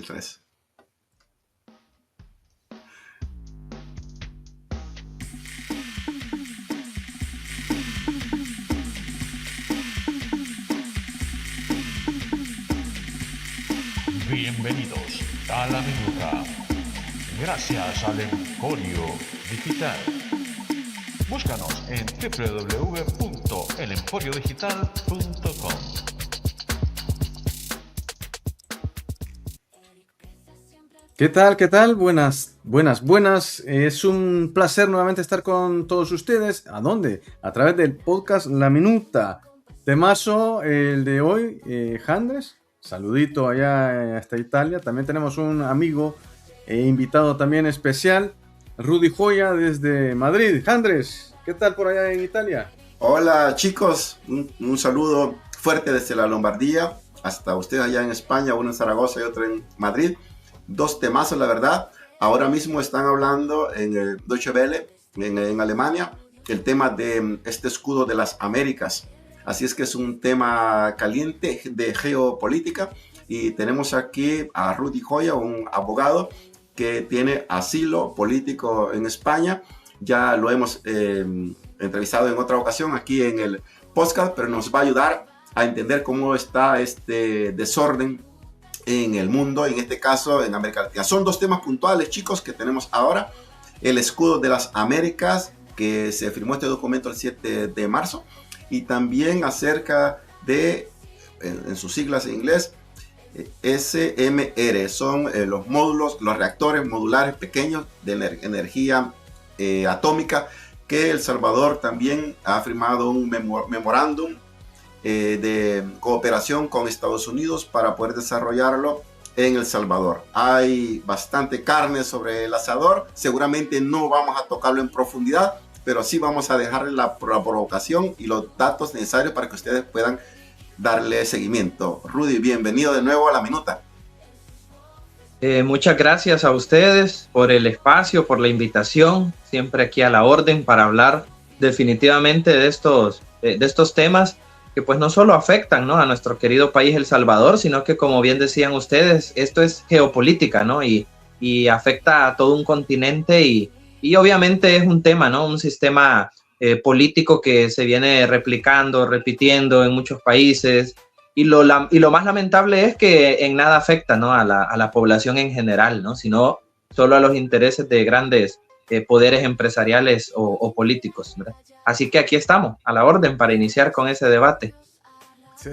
el 3. Bienvenidos a La Minuta. Gracias al Emporio Digital. Búscanos en www.elemporiodigital.com. ¿Qué tal? ¿Qué tal? Buenas. Es un placer nuevamente estar con todos ustedes. ¿A dónde? A través del podcast La Minuta. Temazo el de hoy, Handres. Saludito allá hasta Italia. También tenemos un amigo invitado también especial, Rudy Joya desde Madrid. Handres, ¿qué tal por allá en Italia? Hola chicos, un saludo fuerte desde la Lombardía hasta ustedes allá en España, uno en Zaragoza y otro en Madrid. Dos temazos, la verdad. Ahora mismo están hablando en el Deutsche Welle, en Alemania, el tema de este escudo de las Américas. Así es que es un tema caliente de geopolítica y tenemos aquí a Rudy Joya, un abogado que tiene asilo político en España. Ya lo hemos entrevistado en otra ocasión aquí en el podcast, pero nos va a ayudar a entender cómo está este desorden en el mundo, en este caso en América Latina. Son dos temas puntuales, chicos, que tenemos ahora. El escudo de las Américas, que se firmó este documento el 7 de marzo, y también acerca de, en sus siglas en inglés, SMR. Son los módulos, los reactores modulares pequeños de energía atómica, que El Salvador también ha firmado un memorándum de cooperación con Estados Unidos para poder desarrollarlo en El Salvador. Hay bastante carne sobre el asador, seguramente no vamos a tocarlo en profundidad, pero sí vamos a dejarle la provocación y los datos necesarios para que ustedes puedan darle seguimiento. Rudy, bienvenido de nuevo a La Minuta. Muchas gracias a ustedes por el espacio, por la invitación, siempre aquí a la orden para hablar definitivamente de estos temas que pues no solo afectan, ¿no?, a nuestro querido país El Salvador, sino que, como bien decían ustedes, esto es geopolítica, ¿no? Y afecta a todo un continente y obviamente es un tema, ¿no? Un sistema político que se viene repitiendo en muchos países, y lo más lamentable es que en nada afecta, ¿no?, a la población en general, ¿no?, sino solo a los intereses de grandes poderes empresariales o políticos, ¿verdad? Así que aquí estamos, a la orden, para iniciar con ese debate.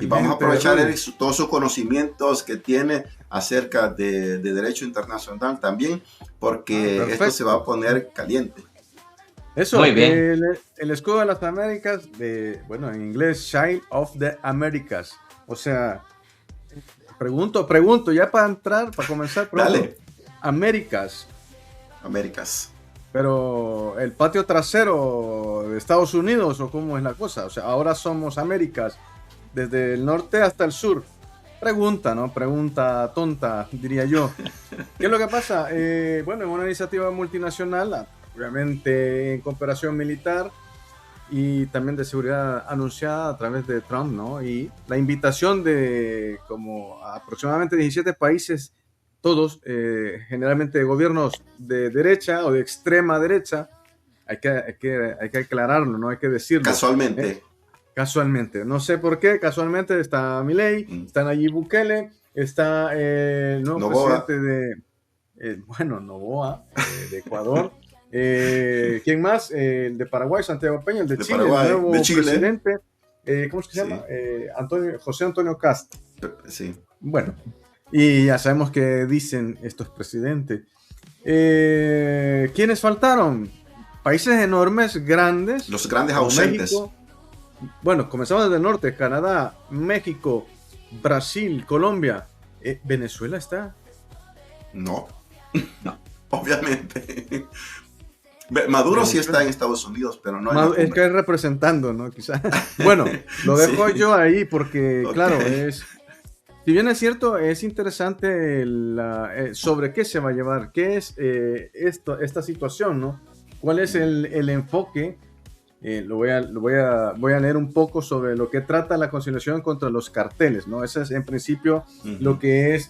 Y vamos a aprovechar todos sus conocimientos que tiene acerca de derecho internacional también, porque esto se va a poner caliente. Eso, muy bien. El escudo de las Américas, bueno, en inglés, Shield of the Americas. O sea, pregunto, ya para entrar, para comenzar, Dale. Américas. Pero el patio trasero de Estados Unidos, ¿o cómo es la cosa? O sea, ahora somos Américas, desde el norte hasta el sur. Pregunta, ¿no? Pregunta tonta, diría yo. ¿Qué es lo que pasa? Bueno, es una iniciativa multinacional, obviamente en cooperación militar y también de seguridad anunciada a través de Trump, ¿no? Y la invitación de como aproximadamente 17 países, todos generalmente gobiernos de derecha o de extrema derecha, hay que aclararlo, ¿no? Hay que decirlo. Casualmente, no sé por qué, casualmente está Milei, está Nayib Bukele, está el nuevo presidente Noboa, de Ecuador. ¿Quién más? El de Paraguay, Santiago Peña, el de Chile, el nuevo presidente, ¿cómo se llama? José Antonio Cast. Sí. Bueno, y ya sabemos que dicen estos presidentes. ¿Quiénes faltaron? Países enormes, grandes. Los grandes ausentes. México. Bueno, comenzamos desde el norte: Canadá, México, Brasil, Colombia. ¿Venezuela está? No. Obviamente. Maduro sí está en Estados Unidos, pero no es que es representando, ¿no? Quizás. Bueno, lo dejo yo ahí porque, claro, si bien es cierto, es interesante sobre qué se va a llevar, qué es esta situación, ¿no? ¿Cuál es el enfoque? Voy a leer un poco sobre lo que trata la conciliación contra los carteles, ¿no? Ese es en principio lo que es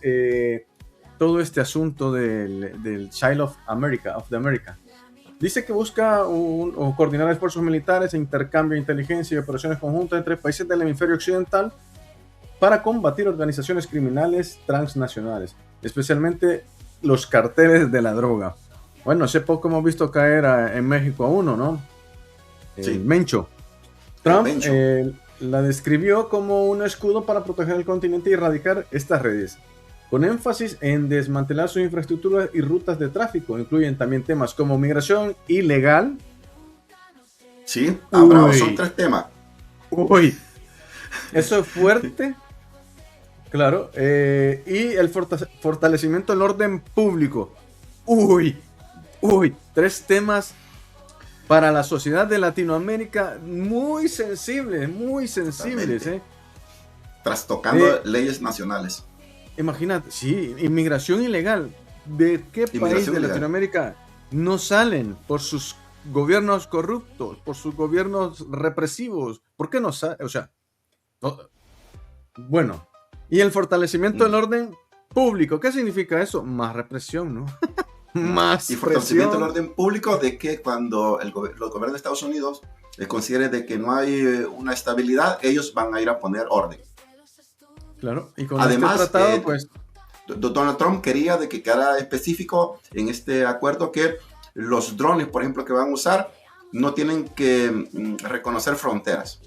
todo este asunto del Child of America. Dice que busca o coordinar esfuerzos militares, intercambio de inteligencia y operaciones conjuntas entre países del hemisferio occidental para combatir organizaciones criminales transnacionales, especialmente los carteles de la droga. Bueno, hace poco hemos visto caer en México a uno, ¿no? Sí. El Mencho. Trump la describió como un escudo para proteger el continente y erradicar estas redes, con énfasis en desmantelar sus infraestructuras y rutas de tráfico. Incluyen también temas como migración ilegal. Sí, bravo, son 3 temas. Uy, eso es fuerte. Claro, y el fortalecimiento del orden público. Uy, 3 temas para la sociedad de Latinoamérica muy sensibles, Trastocando leyes nacionales. Imagínate, sí, inmigración ilegal. ¿De qué país de Latinoamérica no salen por sus gobiernos corruptos, por sus gobiernos represivos? ¿Por qué no salen? O sea, bueno, y el fortalecimiento del orden público. ¿Qué significa eso? Más represión, ¿no? Más y fortalecimiento del orden público de que cuando los gobiernos de Estados Unidos consideren de que no hay una estabilidad, ellos van a ir a poner orden. Claro, y con además, este tratado, pues... Donald Trump quería de que quedara específico en este acuerdo que los drones, por ejemplo, que van a usar, no tienen que reconocer fronteras.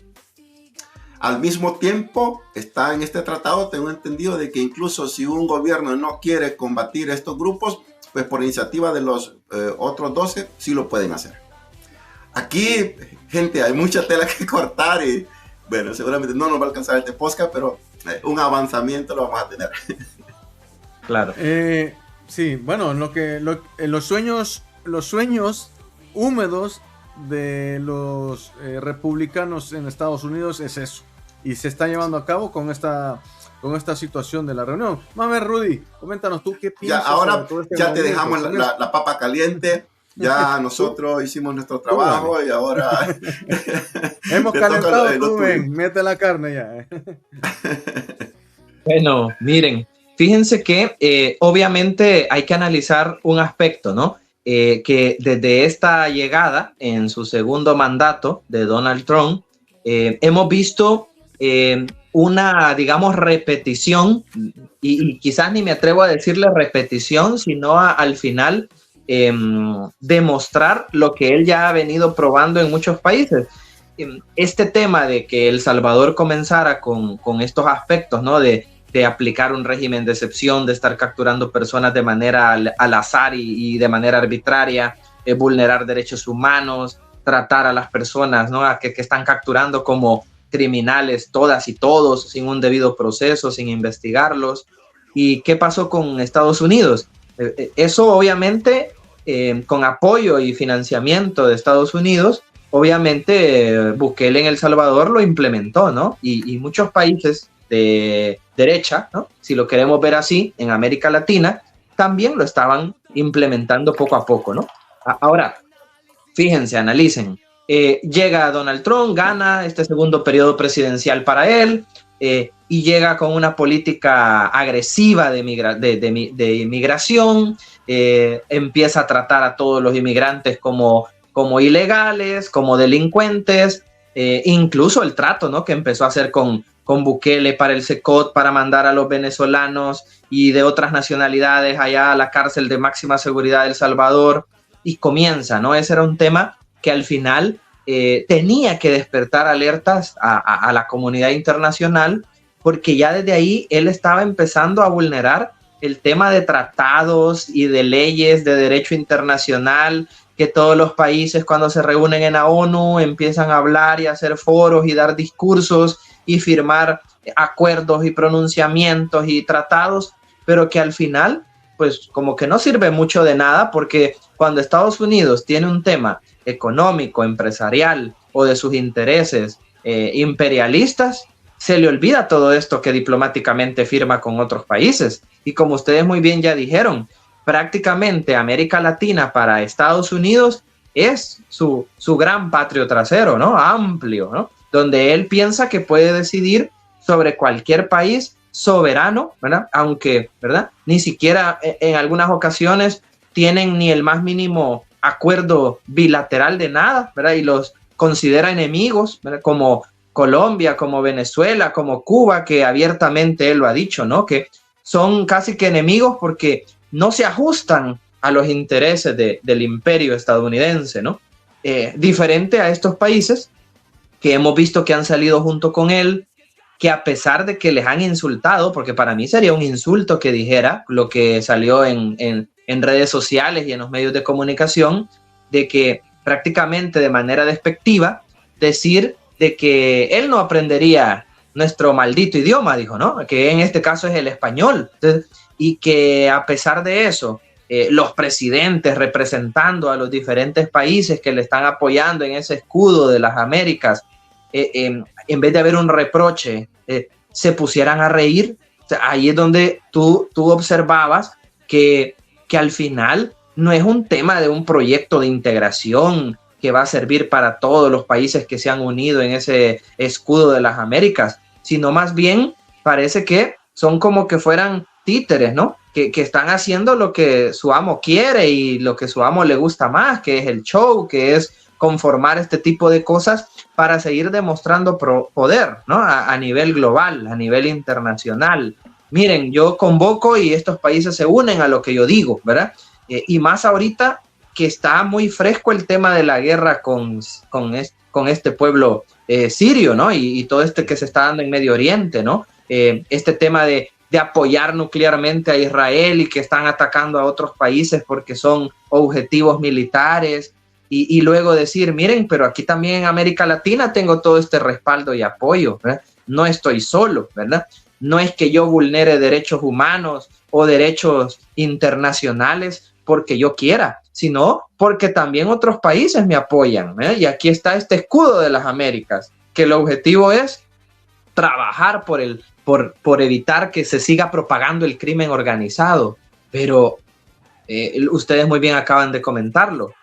Al mismo tiempo, está en este tratado, tengo entendido de que incluso si un gobierno no quiere combatir estos grupos, pues por iniciativa de los otros 12, sí lo pueden hacer. Aquí, gente, hay mucha tela que cortar y, bueno, seguramente no nos va a alcanzar este podcast, pero un avanzamiento lo vamos a tener. Claro. Sí, bueno, los sueños húmedos de los republicanos en Estados Unidos es eso. Y se está llevando a cabo con esta situación de la reunión. Mames, Rudy, coméntanos tú qué piensas. Ya, ahora todo este ya te dejamos la papa caliente. Ya nosotros hicimos nuestro trabajo y ahora... Hemos calentado, tú ven, mete la carne ya. Bueno, miren, fíjense que obviamente hay que analizar un aspecto, ¿no? Que desde esta llegada en su segundo mandato de Donald Trump, hemos visto una, digamos, repetición, y quizás ni me atrevo a decirle repetición, sino al final demostrar lo que él ya ha venido probando en muchos países. Este tema de que El Salvador comenzara con estos aspectos, ¿no? De aplicar un régimen de excepción, de estar capturando personas de manera al azar y de manera arbitraria, vulnerar derechos humanos, tratar a las personas, ¿no? que están capturando como criminales, todas y todos, sin un debido proceso, sin investigarlos. ¿Y qué pasó con Estados Unidos? Eso obviamente, con apoyo y financiamiento de Estados Unidos, obviamente Bukele en El Salvador lo implementó, ¿no? Y muchos países de derecha, ¿no? Si lo queremos ver así, en América Latina, también lo estaban implementando poco a poco, ¿no? Ahora, fíjense, analicen. Llega Donald Trump, gana este segundo periodo presidencial para él, y llega con una política agresiva de inmigración, empieza a tratar a todos los inmigrantes como ilegales, como delincuentes, incluso el trato, ¿no? que empezó a hacer con Bukele para el SECOT, para mandar a los venezolanos y de otras nacionalidades allá a la cárcel de máxima seguridad de El Salvador, y comienza, ¿no? Ese era un tema que al final tenía que despertar alertas a la comunidad internacional, porque ya desde ahí él estaba empezando a vulnerar el tema de tratados y de leyes de derecho internacional, que todos los países cuando se reúnen en la ONU empiezan a hablar y a hacer foros y dar discursos y firmar acuerdos y pronunciamientos y tratados, pero que al final pues como que no sirve mucho de nada, porque cuando Estados Unidos tiene un tema económico, empresarial o de sus intereses imperialistas, se le olvida todo esto que diplomáticamente firma con otros países. Y como ustedes muy bien ya dijeron, prácticamente América Latina para Estados Unidos es su gran patio trasero, ¿no? Amplio, ¿no? Donde él piensa que puede decidir sobre cualquier país soberano, ¿verdad? Aunque, ¿verdad? Ni siquiera en algunas ocasiones tienen ni el más mínimo acuerdo bilateral de nada, ¿verdad? Y los considera enemigos, ¿verdad? Como Colombia, como Venezuela, como Cuba, que abiertamente él lo ha dicho, ¿no? Que son casi que enemigos porque no se ajustan a los intereses del imperio estadounidense, ¿no? Diferente a estos países que hemos visto que han salido junto con él, que a pesar de que les han insultado, porque para mí sería un insulto que dijera lo que salió en redes sociales y en los medios de comunicación, de que prácticamente de manera despectiva decir de que él no aprendería nuestro maldito idioma, dijo, ¿no? Que en este caso es el español. Entonces, y que a pesar de eso, los presidentes representando a los diferentes países que le están apoyando en ese escudo de las Américas, en vez de haber un reproche, se pusieran a reír. O sea, ahí es donde tú observabas que al final no es un tema de un proyecto de integración que va a servir para todos los países que se han unido en ese escudo de las Américas, sino más bien parece que son como que fueran títeres, ¿no? Que están haciendo lo que su amo quiere y lo que su amo le gusta más, que es el show, que es conformar este tipo de cosas para seguir demostrando poder, ¿no? A nivel global, a nivel internacional. Miren, yo convoco y estos países se unen a lo que yo digo, ¿verdad? Y más ahorita que está muy fresco el tema de la guerra con este pueblo sirio, ¿no? Y todo este que se está dando en Medio Oriente, ¿no? Este tema de apoyar nuclearmente a Israel y que están atacando a otros países porque son objetivos militares y luego decir, miren, pero aquí también en América Latina tengo todo este respaldo y apoyo, ¿verdad? No estoy solo, ¿verdad? No es que yo vulnere derechos humanos o derechos internacionales porque yo quiera, sino porque también otros países me apoyan, ¿eh? Y aquí está este escudo de las Américas, que el objetivo es trabajar por evitar que se siga propagando el crimen organizado. Pero ustedes muy bien acaban de comentarlo.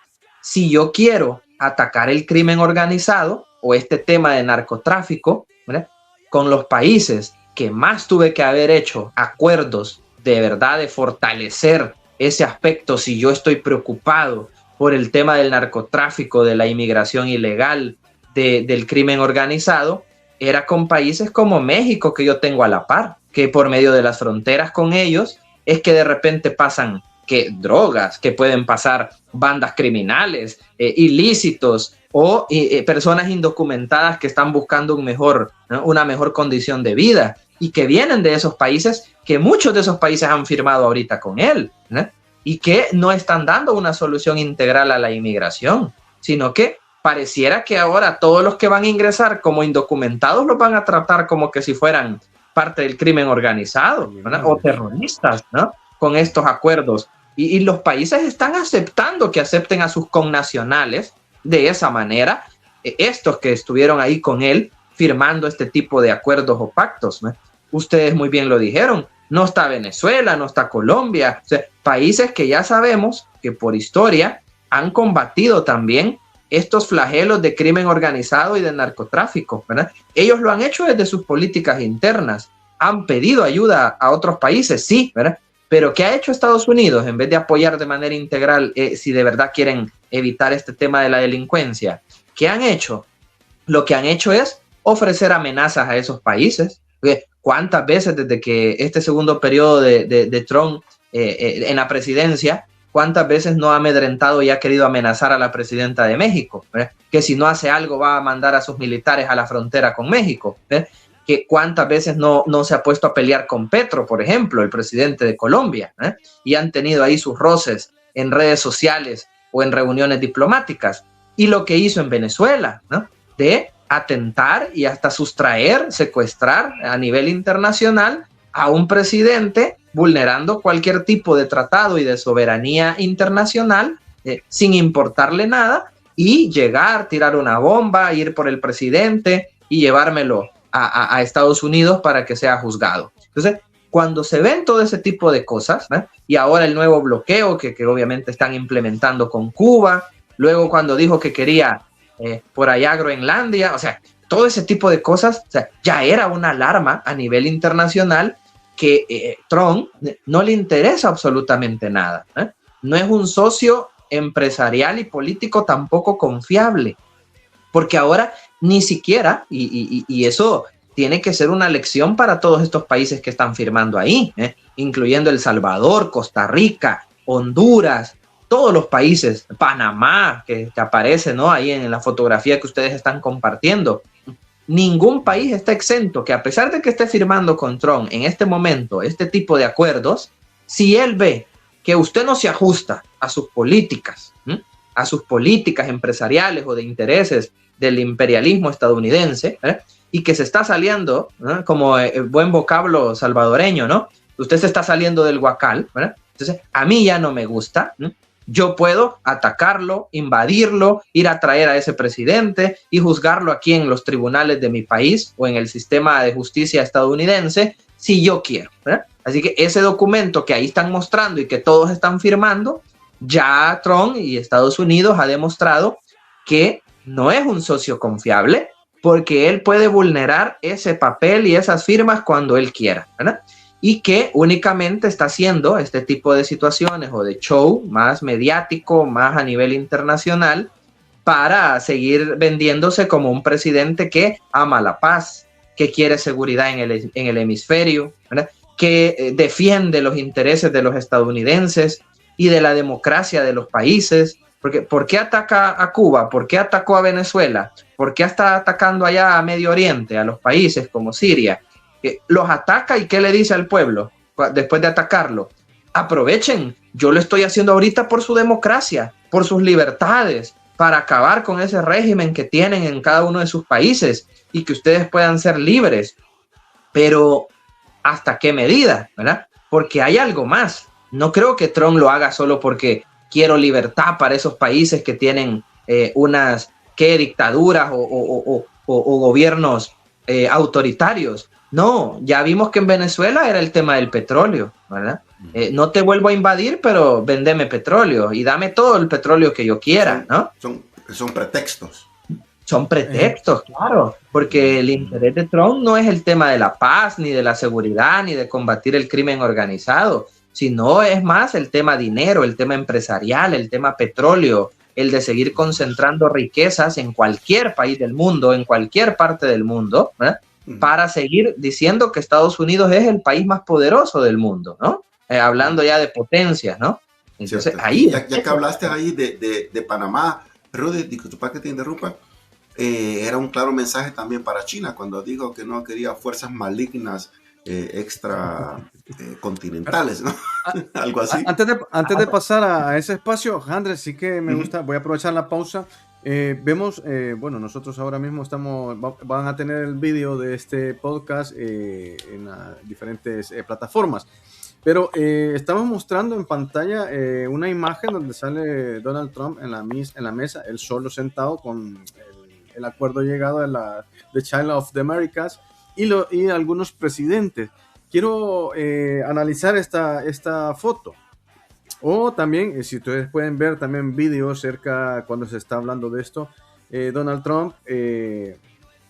Si yo quiero atacar el crimen organizado o este tema de narcotráfico, ¿verdad? Con los países que más tuve que haber hecho acuerdos de verdad de fortalecer ese aspecto, si yo estoy preocupado por el tema del narcotráfico, de la inmigración ilegal, del crimen organizado, era con países como México, que yo tengo a la par, que por medio de las fronteras con ellos es que de repente pasan que drogas, que pueden pasar bandas criminales, ilícitos o personas indocumentadas que están buscando una mejor condición de vida y que vienen de esos países, que muchos de esos países han firmado ahorita con él, ¿no? Y que no están dando una solución integral a la inmigración, sino que pareciera que ahora todos los que van a ingresar como indocumentados los van a tratar como que si fueran parte del crimen organizado, ¿verdad? O terroristas, ¿no? Con estos acuerdos. Y los países están aceptando que acepten a sus connacionales de esa manera, estos que estuvieron ahí con él firmando este tipo de acuerdos o pactos, ¿no? Ustedes muy bien lo dijeron, no está Venezuela, no está Colombia, o sea, países que ya sabemos que por historia han combatido también estos flagelos de crimen organizado y de narcotráfico, ¿verdad? Ellos lo han hecho desde sus políticas internas, han pedido ayuda a otros países, sí, ¿verdad? Pero ¿qué ha hecho Estados Unidos en vez de apoyar de manera integral si de verdad quieren evitar este tema de la delincuencia? ¿Qué han hecho? Lo que han hecho es ofrecer amenazas a esos países. ¿Cuántas veces desde que este segundo periodo de Trump en la presidencia, cuántas veces no ha amedrentado y ha querido amenazar a la presidenta de México, ¿verdad? Que si no hace algo va a mandar a sus militares a la frontera con México, ¿verdad? Que cuántas veces no se ha puesto a pelear con Petro, por ejemplo, el presidente de Colombia, ¿eh? Y han tenido ahí sus roces en redes sociales o en reuniones diplomáticas. Y lo que hizo en Venezuela, ¿no? De atentar y hasta sustraer, secuestrar a nivel internacional a un presidente vulnerando cualquier tipo de tratado y de soberanía internacional sin importarle nada y llegar, tirar una bomba, ir por el presidente y llevármelo a Estados Unidos para que sea juzgado. Entonces, cuando se ven todo ese tipo de cosas, ¿eh? Y ahora el nuevo bloqueo que obviamente están implementando con Cuba, luego cuando dijo que quería por allá Groenlandia, o sea, todo ese tipo de cosas, o sea, ya era una alarma a nivel internacional que Trump no le interesa absolutamente nada, ¿eh? No es un socio empresarial y político tampoco confiable, porque ahora ni siquiera, y eso tiene que ser una lección para todos estos países que están firmando ahí, incluyendo El Salvador, Costa Rica, Honduras, todos los países, Panamá, que aparece, ¿no?, ahí en la fotografía que ustedes están compartiendo. Ningún país está exento que, a pesar de que esté firmando con Trump en este momento este tipo de acuerdos, si él ve que usted no se ajusta a sus políticas empresariales o de intereses del imperialismo estadounidense, y que se está saliendo, como buen vocablo salvadoreño, ¿no? Usted se está saliendo del guacal, ¿verdad? Entonces, a mí ya no me gusta, ¿no? Yo puedo atacarlo, invadirlo, ir a traer a ese presidente y juzgarlo aquí en los tribunales de mi país o en el sistema de justicia estadounidense si yo quiero, ¿verdad? Así que ese documento que ahí están mostrando y que todos están firmando, ya Trump y Estados Unidos ha demostrado que no es un socio confiable, porque él puede vulnerar ese papel y esas firmas cuando él quiera, ¿verdad? Y que únicamente está haciendo este tipo de situaciones o de show más mediático, más a nivel internacional, para seguir vendiéndose como un presidente que ama la paz, que quiere seguridad en el hemisferio, ¿verdad?, que defiende los intereses de los estadounidenses y de la democracia de los países. Porque, ¿por qué ataca a Cuba? ¿Por qué atacó a Venezuela? ¿Por qué está atacando allá a Medio Oriente, a los países como Siria? Los ataca, y ¿qué le dice al pueblo después de atacarlo? Aprovechen, yo lo estoy haciendo ahorita por su democracia, por sus libertades, para acabar con ese régimen que tienen en cada uno de sus países y que ustedes puedan ser libres. Pero ¿hasta qué medida? ¿Verdad? Porque hay algo más. No creo que Trump lo haga solo porque quiero libertad para esos países que tienen unas dictaduras o gobiernos autoritarios. No, ya vimos que en Venezuela era el tema del petróleo, ¿verdad? No te vuelvo a invadir, pero vendeme petróleo y dame todo el petróleo que yo quiera, ¿no? Son pretextos. Son pretextos, claro, porque el interés de Trump no es el tema de la paz, ni de la seguridad, ni de combatir el crimen organizado, sino es más el tema dinero, el tema empresarial, el tema petróleo, el de seguir concentrando riquezas en cualquier país del mundo, en cualquier parte del mundo, ¿verdad?, para seguir diciendo que Estados Unidos es el país más poderoso del mundo, ¿no? Hablando ya de potencias, ¿no? Entonces, cierto. ahí... Ya que hablaste ahí de Panamá, Rudy, disculpa que te interrumpa, era un claro mensaje también para China cuando dijo que no quería fuerzas malignas extracontinentales, ¿no? Algo así. Antes de pasar a ese espacio, Andrés, sí que me gusta, voy a aprovechar la pausa. Vemos, bueno, nosotros ahora mismo van a tener el vídeo de este podcast en diferentes plataformas, pero estamos mostrando en pantalla una imagen donde sale Donald Trump en la mesa, él solo sentado con el acuerdo llegado de Child of the Americas y algunos presidentes. Quiero analizar esta foto. O también, si ustedes pueden ver también videos cerca cuando se está hablando de esto, Donald Trump,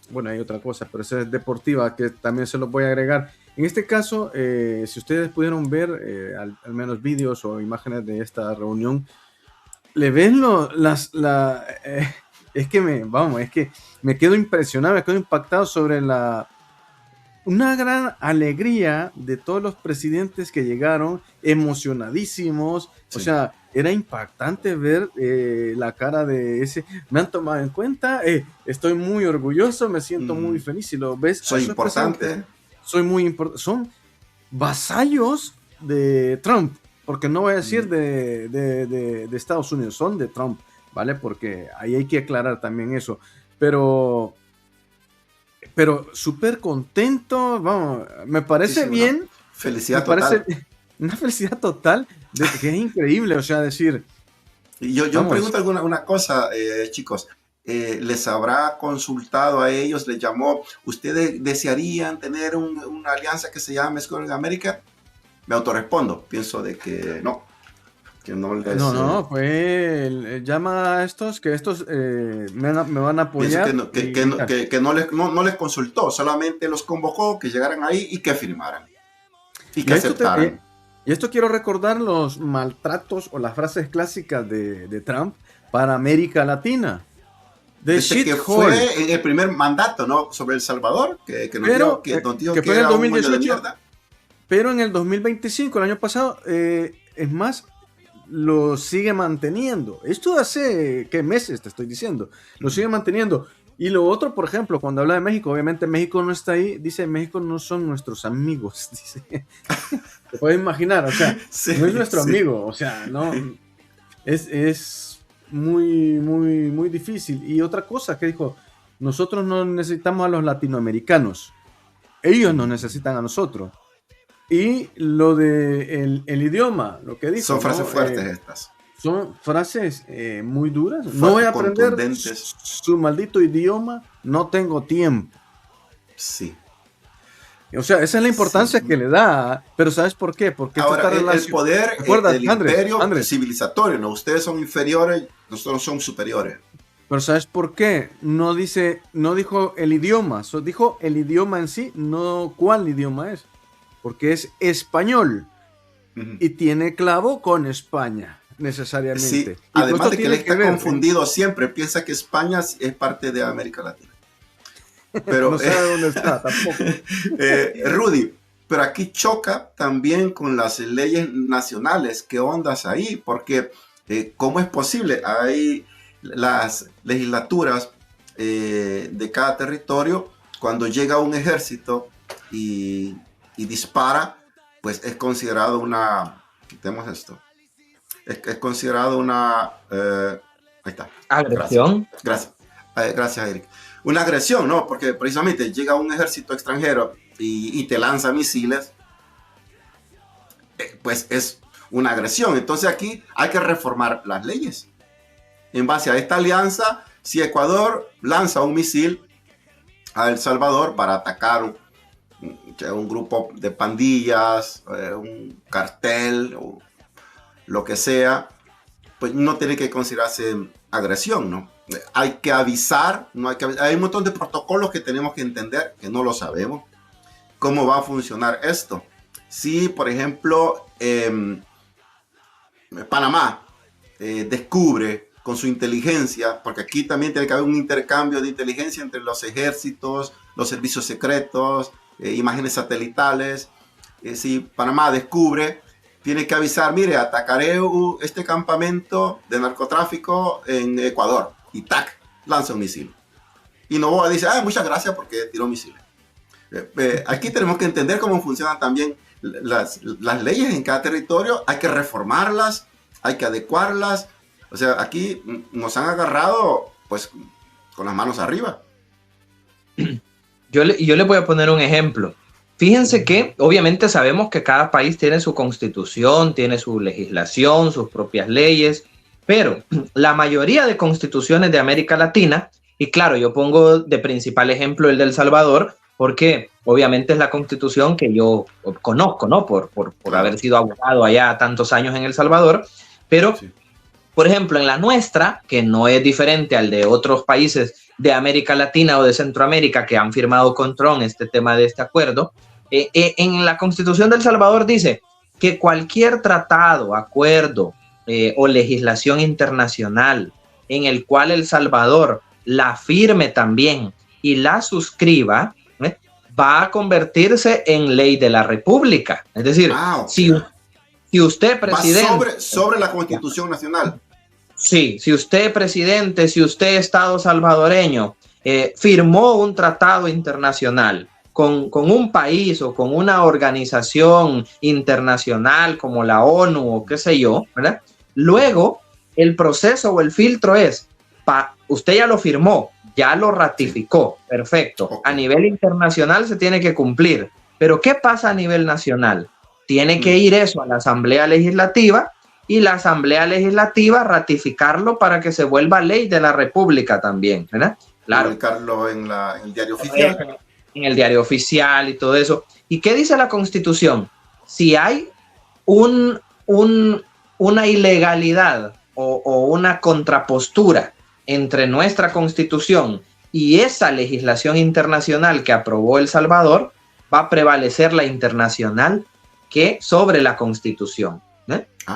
bueno, hay otra cosa, pero esa es deportiva, que también se los voy a agregar. En este caso, si ustedes pudieron ver al menos videos o imágenes de esta reunión, le ven es que me quedo impresionado, me quedo impactado sobre una gran alegría de todos los presidentes que llegaron, emocionadísimos. Sí. O sea, era impactante ver la cara de ese. Me han tomado en cuenta, estoy muy orgulloso, me siento muy feliz. Si lo ves, soy importante. Soy muy importante. Son vasallos de Trump, porque no voy a decir de Estados Unidos, son de Trump, ¿vale? Porque ahí hay que aclarar también eso. Pero súper contento, vamos, me parece sí, bien. Felicidad total. Una felicidad total, que es increíble, o sea, decir... Yo pregunto una cosa, chicos, ¿les habrá consultado a ellos, les llamó, ustedes desearían tener una alianza que se llame Scoring America? Me autorrespondo, pienso de que no, Que no les... No, pues llama a estos, que estos me van a apoyar. Que no les consultó, solamente los convocó, que llegaran ahí y que firmaran. Y que aceptaran. Y esto quiero recordar los maltratos o las frases clásicas de Trump para América Latina. Desde que fue en el primer mandato, ¿no? Sobre El Salvador, que fue en el 2018, pero en el 2025, el año pasado, es más, lo sigue manteniendo. Esto hace, ¿qué meses te estoy diciendo? Lo sigue manteniendo. Y lo otro, por ejemplo, cuando habla de México, obviamente México no está ahí, dice México no son nuestros amigos, dice. Te puedes imaginar, o sea, sí, no es nuestro amigo, o sea, no, es muy, muy, muy difícil. Y otra cosa que dijo, nosotros no necesitamos a los latinoamericanos, ellos nos necesitan a nosotros. Y lo de el idioma, lo que dijo. Son frases fuertes estas. Son frases muy duras. No voy a aprender su maldito idioma, no tengo tiempo. Sí. O sea, esa es la importancia que le da. Pero ¿sabes por qué? Porque ahora, el poder del imperio civilizatorio, ¿no? Ustedes son inferiores, nosotros somos superiores. Pero ¿sabes por qué? No dijo el idioma, dijo el idioma en sí, no cuál idioma es. Porque es español y tiene clavo con España, necesariamente. Sí, además de que él está confundido siempre, piensa que España es parte de América Latina. Pero, no sabe dónde está tampoco. Rudy, pero aquí choca también con las leyes nacionales. ¿Qué ondas ahí? Porque, ¿cómo es posible? Hay las legislaturas de cada territorio, cuando llega un ejército y dispara, pues es considerado una... Quitemos esto. Es considerado una... ahí está. ¿Agresión? Gracias, Eric. Una agresión, ¿no? Porque precisamente llega un ejército extranjero y te lanza misiles, pues es una agresión. Entonces aquí hay que reformar las leyes. En base a esta alianza, si Ecuador lanza un misil a El Salvador para atacar un grupo de pandillas, un cartel o lo que sea, pues no tiene que considerarse agresión, ¿no? Hay que avisar, hay un montón de protocolos que tenemos que entender, que no lo sabemos, cómo va a funcionar esto. Si, por ejemplo, Panamá descubre con su inteligencia, porque aquí también tiene que haber un intercambio de inteligencia entre los ejércitos, los servicios secretos, imágenes satelitales. Si Panamá descubre, tiene que avisar, mire, atacaré este campamento de narcotráfico en Ecuador. Y tac, lanza un misil. Y Noboa dice, muchas gracias porque tiró misiles. Aquí tenemos que entender cómo funcionan también las leyes en cada territorio. Hay que reformarlas, hay que adecuarlas. O sea, aquí nos han agarrado pues con las manos arriba. Yo le voy a poner un ejemplo. Fíjense que obviamente sabemos que cada país tiene su constitución, tiene su legislación, sus propias leyes, pero la mayoría de constituciones de América Latina, y claro, yo pongo de principal ejemplo el de El Salvador, porque obviamente es la constitución que yo conozco, ¿no? Por haber sido abogado allá tantos años en El Salvador, pero, sí. Por ejemplo, en la nuestra, que no es diferente al de otros países de América Latina o de Centroamérica que han firmado con Trump este tema de este acuerdo, en la Constitución de El Salvador dice que cualquier tratado, acuerdo o legislación internacional en el cual El Salvador la firme también y la suscriba, va a convertirse en ley de la República. Es decir, okay. si usted, presidente... Va sobre la Constitución Nacional. Sí, si usted, presidente, si usted, Estado salvadoreño, firmó un tratado internacional con un país o con una organización internacional como la ONU o qué sé yo, ¿verdad? Luego, el proceso o el filtro es, usted ya lo firmó, ya lo ratificó, perfecto. Okay. A nivel internacional se tiene que cumplir, pero ¿qué pasa a nivel nacional? Tiene que ir eso a la Asamblea Legislativa y la Asamblea Legislativa ratificarlo para que se vuelva ley de la República también, ¿verdad? Claro. Publicarlo en el diario oficial. En el diario oficial y todo eso. ¿Y qué dice la Constitución? Si hay un una ilegalidad o una contrapostura entre nuestra Constitución y esa legislación internacional que aprobó El Salvador, va a prevalecer la internacional que sobre la Constitución.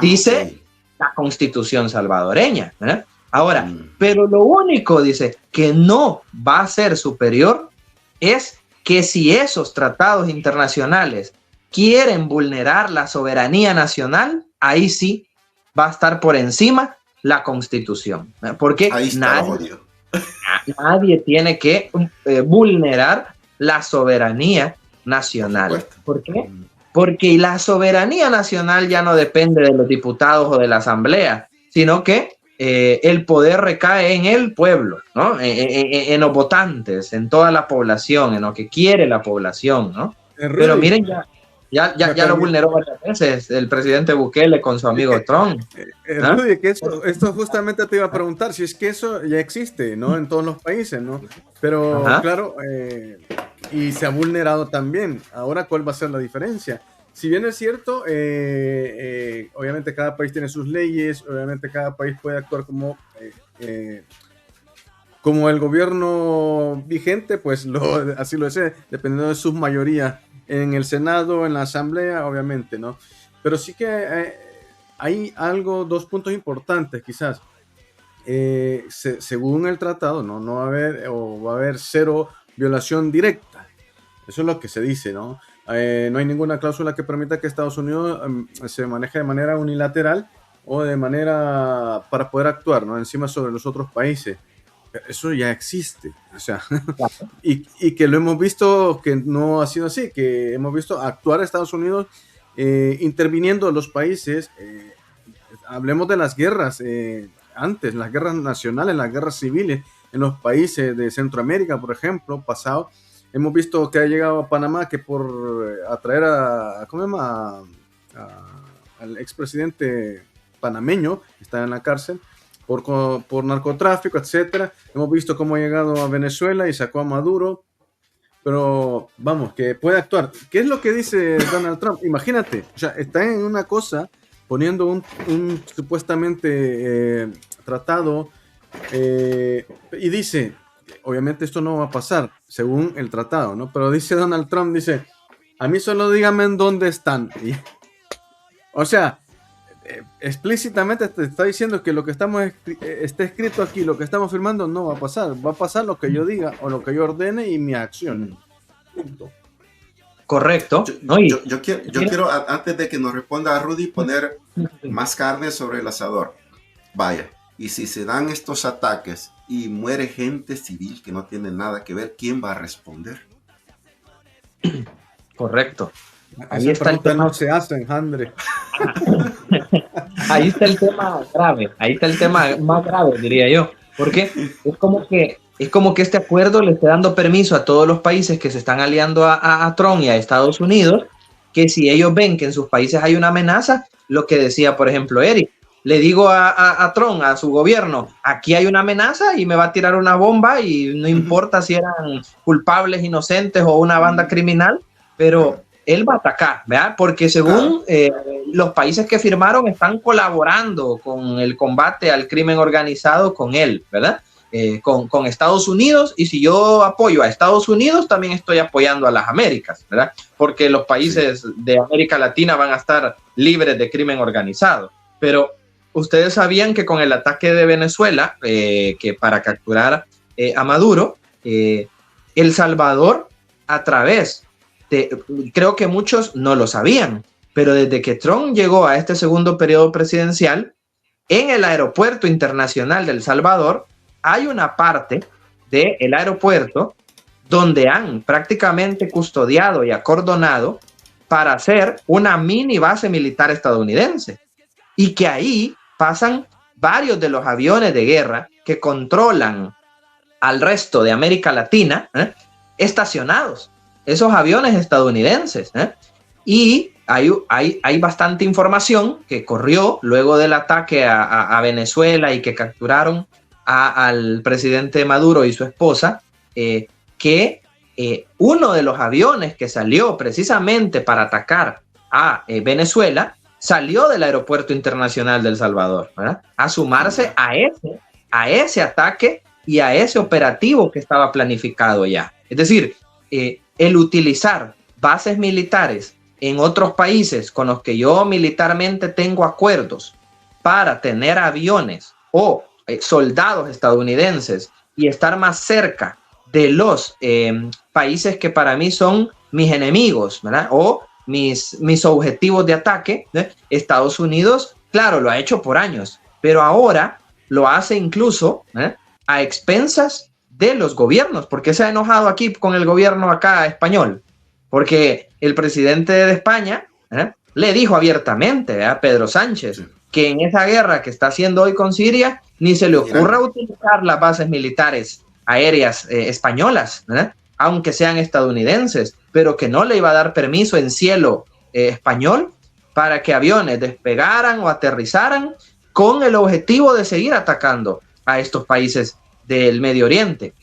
Dice okay, la Constitución salvadoreña. Ahora, pero lo único, dice, que no va a ser superior es que si esos tratados internacionales quieren vulnerar la soberanía nacional, ahí sí va a estar por encima la Constitución. Porque nadie tiene que vulnerar la soberanía nacional. ¿Por qué? Porque la soberanía nacional ya no depende de los diputados o de la asamblea, sino que el poder recae en el pueblo, ¿no? En los votantes, en toda la población, en lo que quiere la población, ¿no? Pero miren, ya lo vulneró varias veces el presidente Bukele con su amigo Trump. Rudy, que esto justamente te iba a preguntar, si es que eso ya existe, ¿no? En todos los países, ¿no? Pero claro, y se ha vulnerado también. Ahora, ¿cuál va a ser la diferencia? Si bien es cierto, obviamente cada país tiene sus leyes, obviamente cada país puede actuar como el gobierno vigente, pues así lo desee, dependiendo de sus mayorías en el Senado, en la Asamblea, obviamente, ¿no? Pero sí que hay dos puntos importantes, quizás. Según el tratado, no va a haber, o va a haber cero violación directa. Eso es lo que se dice, ¿no? No hay ninguna cláusula que permita que Estados Unidos se maneje de manera unilateral o de manera para poder actuar, ¿no? Encima sobre los otros países. Eso ya existe, o sea, y que lo hemos visto que no ha sido así, que hemos visto actuar a Estados Unidos interviniendo en los países. Hablemos de las guerras, antes, las guerras nacionales, las guerras civiles en los países de Centroamérica, por ejemplo, pasado. Hemos visto que ha llegado a Panamá que por atraer al expresidente panameño, que está en la cárcel, por narcotráfico, etcétera. Hemos visto cómo ha llegado a Venezuela y sacó a Maduro. Pero vamos, que puede actuar. ¿Qué es lo que dice Donald Trump? Imagínate, o sea, está en una cosa poniendo un supuestamente tratado y dice, obviamente esto no va a pasar según el tratado, ¿no? Pero dice Donald Trump, dice, a mí solo díganme en dónde están. O sea, explícitamente te está diciendo que lo que está escrito aquí, lo que estamos firmando, no va a pasar. Va a pasar lo que yo diga o lo que yo ordene y mi acción. Punto. Correcto. Yo quiero, antes de que nos responda Rudy, poner más carne sobre el asador. Vaya, y si se dan estos ataques y muere gente civil que no tiene nada que ver, ¿quién va a responder? Correcto. Ahí está el tema. No se hacen, Andre. Ahí está el tema grave. Ahí está el tema más grave, diría yo. Porque es como que este acuerdo le está dando permiso a todos los países que se están aliando a Trump y a Estados Unidos, que si ellos ven que en sus países hay una amenaza, lo que decía, por ejemplo, Eric, le digo a Trump, a su gobierno, aquí hay una amenaza y me va a tirar una bomba y no importa si eran culpables, inocentes o una banda criminal, pero él va a atacar, ¿verdad? Porque según los países que firmaron están colaborando con el combate al crimen organizado con él, ¿verdad? Con Estados Unidos, y si yo apoyo a Estados Unidos, también estoy apoyando a las Américas, ¿verdad? Porque los países de América Latina van a estar libres de crimen organizado. Pero ustedes sabían que con el ataque de Venezuela, que para capturar a Maduro, El Salvador, a través de, creo que muchos no lo sabían, pero desde que Trump llegó a este segundo periodo presidencial, en el aeropuerto internacional de El Salvador, hay una parte del aeropuerto donde han prácticamente custodiado y acordonado para hacer una mini base militar estadounidense, y que ahí pasan varios de los aviones de guerra que controlan al resto de América Latina, estacionados, esos aviones estadounidenses. Y hay bastante información que corrió luego del ataque a Venezuela y que capturaron al presidente Maduro y su esposa, que uno de los aviones que salió precisamente para atacar a Venezuela salió del aeropuerto internacional de El Salvador, ¿verdad? A sumarse a ese ataque y a ese operativo que estaba planificado ya. Es decir, el utilizar bases militares en otros países con los que yo militarmente tengo acuerdos para tener aviones o soldados estadounidenses y estar más cerca de los países que para mí son mis enemigos, ¿verdad? O mis objetivos de ataque, ¿eh? Estados Unidos, claro, lo ha hecho por años, pero ahora lo hace incluso a expensas de los gobiernos. ¿Por qué se ha enojado aquí con el gobierno acá español? Porque el presidente de España le dijo abiertamente a Pedro Sánchez que en esa guerra que está haciendo hoy con Siria ni se le ocurra utilizar las bases militares aéreas españolas, aunque sean estadounidenses, pero que no le iba a dar permiso en cielo español para que aviones despegaran o aterrizaran con el objetivo de seguir atacando a estos países del Medio Oriente.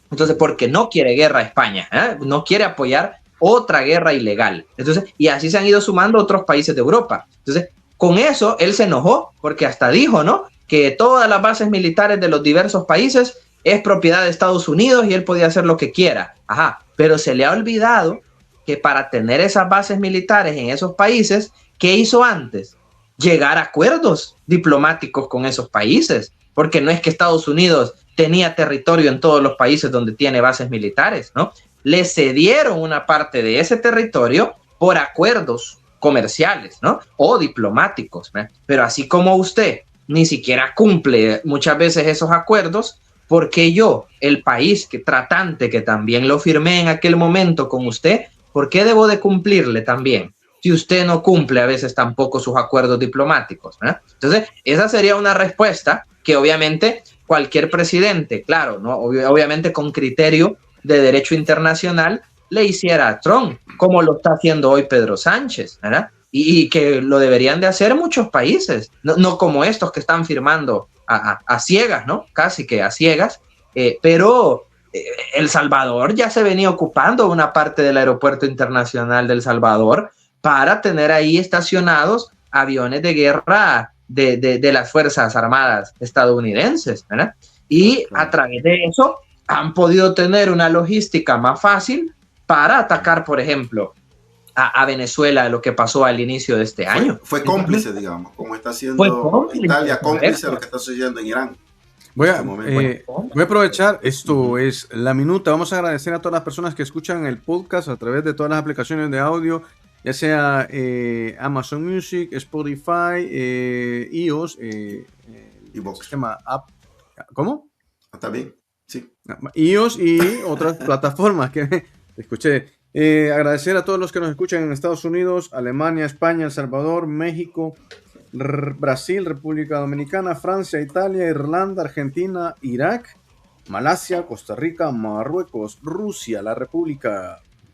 Entonces, porque no quiere guerra España, no quiere apoyar otra guerra ilegal. Entonces, y así se han ido sumando otros países de Europa. Entonces, con eso él se enojó porque hasta dijo, ¿no?, que todas las bases militares de los diversos países es propiedad de Estados Unidos y él podía hacer lo que quiera. Ajá, pero se le ha olvidado que para tener esas bases militares en esos países, ¿qué hizo antes? Llegar a acuerdos diplomáticos con esos países, porque no es que Estados Unidos tenía territorio en todos los países donde tiene bases militares, ¿no? Le cedieron una parte de ese territorio por acuerdos comerciales, ¿no? O diplomáticos, ¿no? Pero así como usted ni siquiera cumple muchas veces esos acuerdos, ¿por qué yo, el país tratante que también lo firmé en aquel momento con usted, por qué debo de cumplirle también? Si usted no cumple a veces tampoco sus acuerdos diplomáticos, ¿no? Entonces, esa sería una respuesta que obviamente cualquier presidente, claro, ¿no?, obviamente con criterio de derecho internacional, le hiciera a Trump, como lo está haciendo hoy Pedro Sánchez, ¿verdad? Y que lo deberían de hacer muchos países, no como estos que están firmando a ciegas, ¿no? Casi que a ciegas, pero El Salvador ya se venía ocupando una parte del aeropuerto internacional de El Salvador para tener ahí estacionados aviones de guerra de las Fuerzas Armadas estadounidenses, ¿verdad? Y a través de eso han podido tener una logística más fácil para atacar, por ejemplo, a Venezuela, lo que pasó al inicio de este año. Fue cómplice, digamos, como está haciendo Italia, cómplice de lo que está sucediendo en Irán. Voy a aprovechar, esto es La Minuta. Vamos a agradecer a todas las personas que escuchan el podcast a través de todas las aplicaciones de audio, ya sea Amazon Music, Spotify, iOS, sistema App. ¿Cómo? Está bien, sí. iOS y otras plataformas que escuché. Agradecer a todos los que nos escuchan en Estados Unidos, Alemania, España, El Salvador, México, Brasil, República Dominicana, Francia, Italia, Irlanda, Argentina, Irak, Malasia, Costa Rica, Marruecos, Rusia, la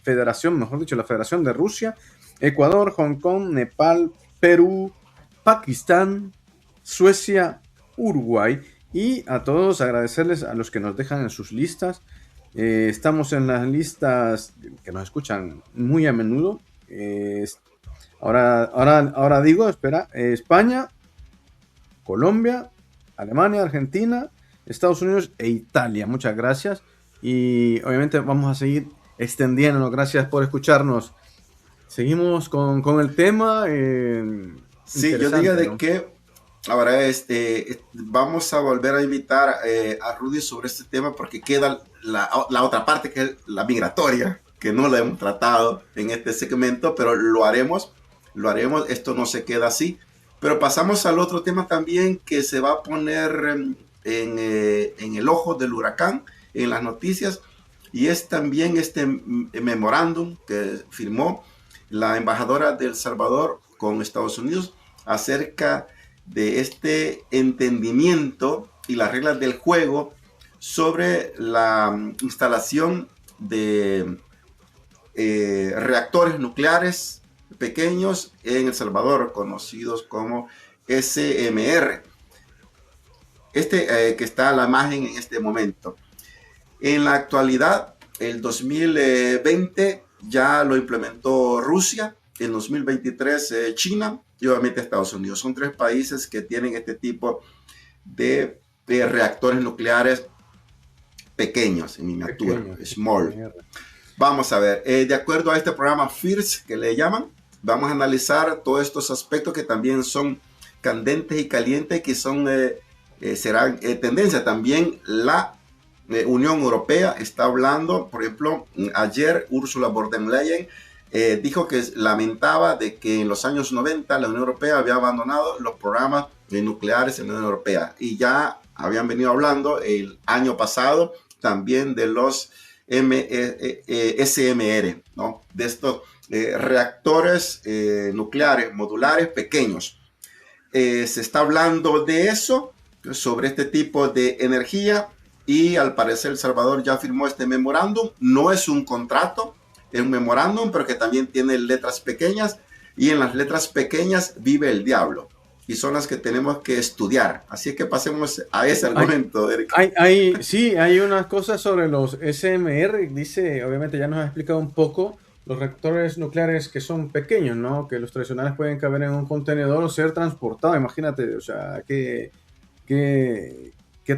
Federación de Rusia, Ecuador, Hong Kong, Nepal, Perú, Pakistán, Suecia, Uruguay, y a todos agradecerles a los que nos dejan en sus listas. Estamos en las listas que nos escuchan muy a menudo. Ahora digo, espera, España, Colombia, Alemania, Argentina, Estados Unidos e Italia. Muchas gracias. Y obviamente vamos a seguir extendiéndonos. Gracias por escucharnos. Seguimos con el tema. Sí, yo diría, ¿no?, de que ahora vamos a volver a invitar a Rudy sobre este tema, porque queda la otra parte, que es la migratoria, que no la hemos tratado en este segmento, pero lo haremos, esto no se queda así. Pero pasamos al otro tema también, que se va a poner en el ojo del huracán en las noticias, y es también este memorándum que firmó la embajadora de El Salvador con Estados Unidos acerca de este entendimiento y las reglas del juego sobre la instalación de reactores nucleares pequeños en El Salvador, conocidos como SMR. Que está a la imagen en este momento. En la actualidad, el 2020 ya lo implementó Rusia, en 2023 China, y obviamente Estados Unidos. Son 3 países que tienen este tipo de reactores nucleares pequeños, en miniatura, small. Vamos a ver, de acuerdo a este programa FIRST que le llaman, vamos a analizar todos estos aspectos que también son candentes y calientes, que son serán tendencia. También la Unión Europea está hablando, por ejemplo, ayer Ursula von der Leyen dijo que lamentaba de que en los años 90 la Unión Europea había abandonado los programas nucleares en la Unión Europea, y ya habían venido hablando el año pasado también de los SMR, ¿no? De estos reactores nucleares modulares pequeños. Se está hablando de eso, sobre este tipo de energía, y al parecer El Salvador ya firmó este memorándum. No es un contrato, es un memorándum, pero que también tiene letras pequeñas, y en las letras pequeñas vive el diablo, y son las que tenemos que estudiar. Así que pasemos a ese argumento, Eric. Sí, hay unas cosas sobre los SMR. Dice, obviamente ya nos ha explicado un poco, los reactores nucleares que son pequeños, ¿no? Que los tradicionales pueden caber en un contenedor o ser transportados. Imagínate, o sea, qué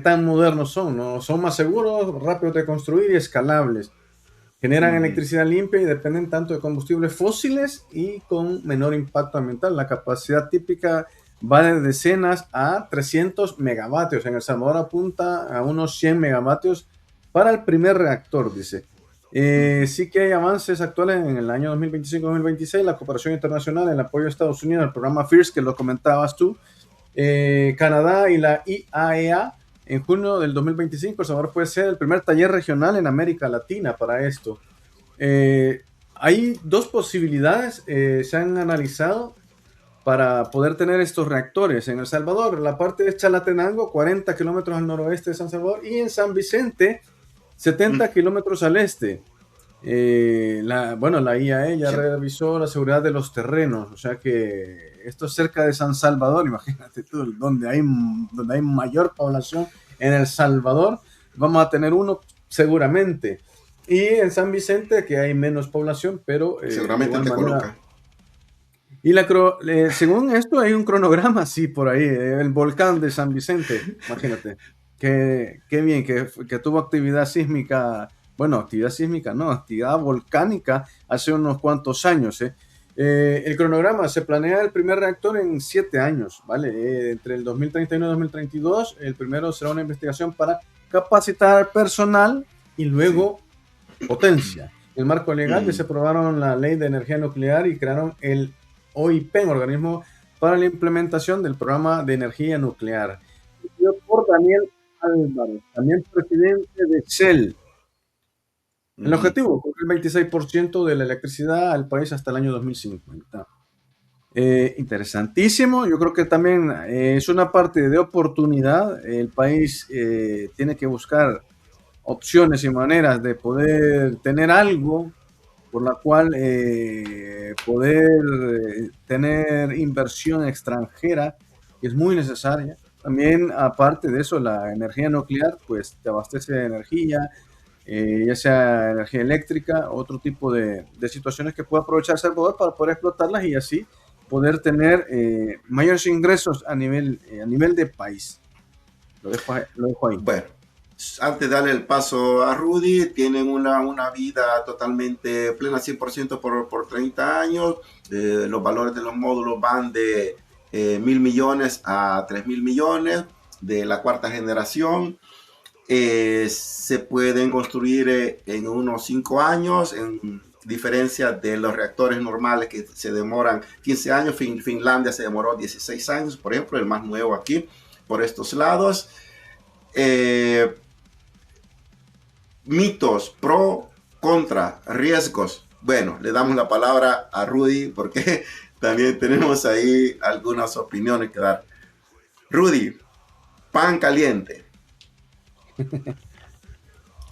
tan modernos son, ¿no? Son más seguros, rápidos de construir y escalables. Generan electricidad limpia y dependen tanto de combustibles fósiles y con menor impacto ambiental. La capacidad típica va de decenas a 300 megavatios. En El Salvador apunta a unos 100 megavatios para el primer reactor, dice. Sí que hay avances actuales en el año 2025-2026, la cooperación internacional, el apoyo de Estados Unidos al programa FIRST, que lo comentabas tú, Canadá y la IAEA. En junio del 2025, El Salvador puede ser el primer taller regional en América Latina para esto. Hay 2 posibilidades, se han analizado para poder tener estos reactores en El Salvador. La parte de Chalatenango, 40 kilómetros al noroeste de San Salvador, y en San Vicente, 70 kilómetros al este. La IAE ya revisó la seguridad de los terrenos, o sea que esto es cerca de San Salvador. Imagínate tú, donde hay mayor población en El Salvador, vamos a tener uno seguramente. Y en San Vicente, que hay menos población, pero seguramente te coloca. Y según esto hay un cronograma, sí, por ahí, el volcán de San Vicente, imagínate, qué bien, que tuvo actividad sísmica, bueno, actividad volcánica hace unos cuantos años. El cronograma, se planea el primer reactor en 7 años, ¿vale? Entre el 2031 y 2032, el primero será una investigación para capacitar personal y luego potencia. En el marco legal ya se aprobaron la ley de energía nuclear y crearon el OIP, organismo para la implementación del programa de energía nuclear. Por Daniel Álvarez, también presidente de CEL. El objetivo, el 26% de la electricidad al país hasta el año 2050. Interesantísimo. Yo creo que también es una parte de oportunidad. El país tiene que buscar opciones y maneras de poder tener algo por la cual poder tener inversión extranjera, que es muy necesaria. También, aparte de eso, la energía nuclear, pues te abastece de energía, ya sea energía eléctrica, otro tipo de situaciones que puede aprovechar El Salvador para poder explotarlas y así poder tener mayores ingresos a nivel de país. Lo dejo ahí. Bueno, antes de darle el paso a Rudy, tienen una vida totalmente plena, 100% por 30 años. Los valores de los módulos van de 1.000 millones a 3.000 millones de la 4ª generación. Se pueden construir en unos 5 años, en diferencia de los reactores normales que se demoran 15 años. Finlandia se demoró 16 años, por ejemplo, el más nuevo aquí, por estos lados. Mitos, pro, contra, riesgos. Bueno, le damos la palabra a Rudy porque también tenemos ahí algunas opiniones que dar. Rudy, pan caliente.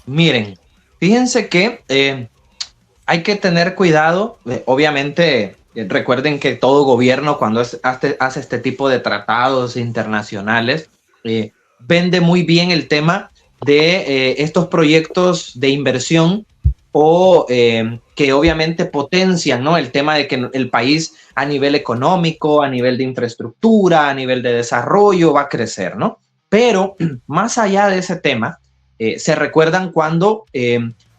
Miren, fíjense que hay que tener cuidado. Obviamente, recuerden que todo gobierno cuando hace este tipo de tratados internacionales vende muy bien el tema de estos proyectos de inversión, o que obviamente potencian, ¿no?, el tema de que el país a nivel económico, a nivel de infraestructura, a nivel de desarrollo va a crecer, ¿no? Pero más allá de ese tema, se recuerdan cuando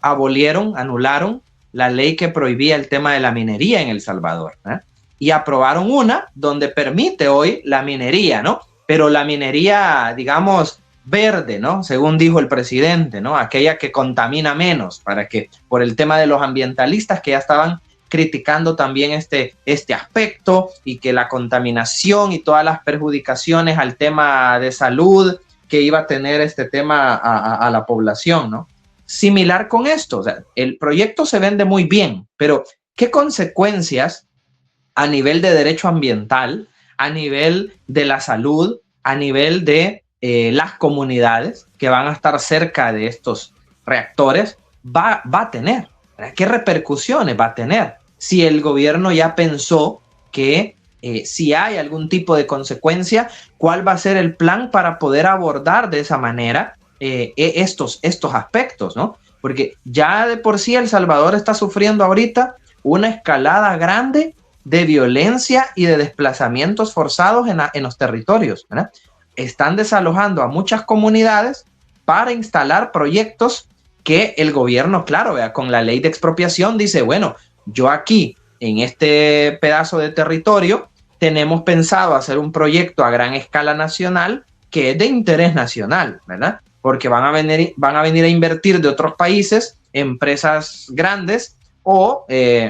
anularon la ley que prohibía el tema de la minería en El Salvador, ¿eh? Y aprobaron una donde permite hoy la minería, ¿no? Pero la minería, digamos, verde, ¿no? Según dijo el presidente, ¿no? Aquella que contamina menos, para que, por el tema de los ambientalistas que ya estaban criticando también este aspecto, y que la contaminación y todas las perjudicaciones al tema de salud que iba a tener este tema a la población, ¿no? Similar con esto, o sea, el proyecto se vende muy bien, pero ¿qué consecuencias a nivel de derecho ambiental, a nivel de la salud, a nivel de las comunidades que van a estar cerca de estos reactores va a tener? ¿Qué repercusiones va a tener? Si el gobierno ya pensó que si hay algún tipo de consecuencia, ¿cuál va a ser el plan para poder abordar de esa manera estos aspectos, ¿no? Porque ya de por sí El Salvador está sufriendo ahorita una escalada grande de violencia y de desplazamientos forzados en los territorios, ¿verdad? Están desalojando a muchas comunidades para instalar proyectos que el gobierno, claro, vea, con la ley de expropiación dice, bueno, yo aquí en este pedazo de territorio tenemos pensado hacer un proyecto a gran escala nacional que es de interés nacional, ¿verdad? Porque van a venir a invertir de otros países, empresas grandes o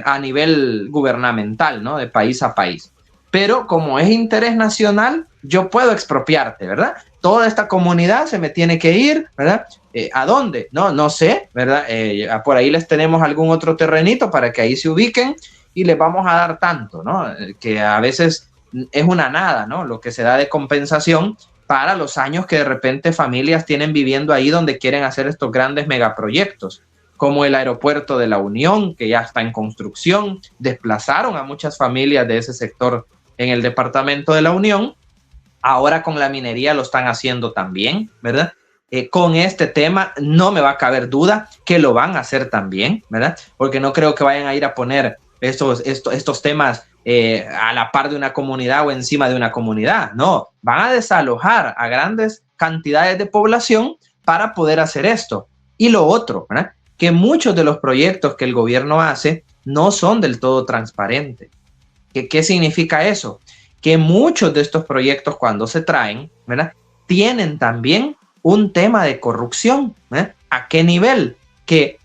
a nivel gubernamental, ¿no? De país a país. Pero como es interés nacional, yo puedo expropiarte, ¿verdad? Toda esta comunidad se me tiene que ir, ¿verdad? ¿A dónde? No sé, ¿verdad? Por ahí les tenemos algún otro terrenito para que ahí se ubiquen y les vamos a dar tanto, ¿no? Que a veces es una nada, ¿no? Lo que se da de compensación para los años que de repente familias tienen viviendo ahí donde quieren hacer estos grandes megaproyectos, como el aeropuerto de la Unión, que ya está en construcción, desplazaron a muchas familias de ese sector en el departamento de la Unión. Ahora con la minería lo están haciendo también, ¿verdad? Con este tema no me va a caber duda que lo van a hacer también, ¿verdad? Porque no creo que vayan a ir a poner estos temas a la par de una comunidad o encima de una comunidad. No, van a desalojar a grandes cantidades de población para poder hacer esto. Y lo otro, ¿verdad?, que muchos de los proyectos que el gobierno hace no son del todo transparentes. ¿Qué significa eso? Que muchos de estos proyectos, cuando se traen, ¿verdad?, tienen también un tema de corrupción, ¿eh? ¿A qué nivel? Que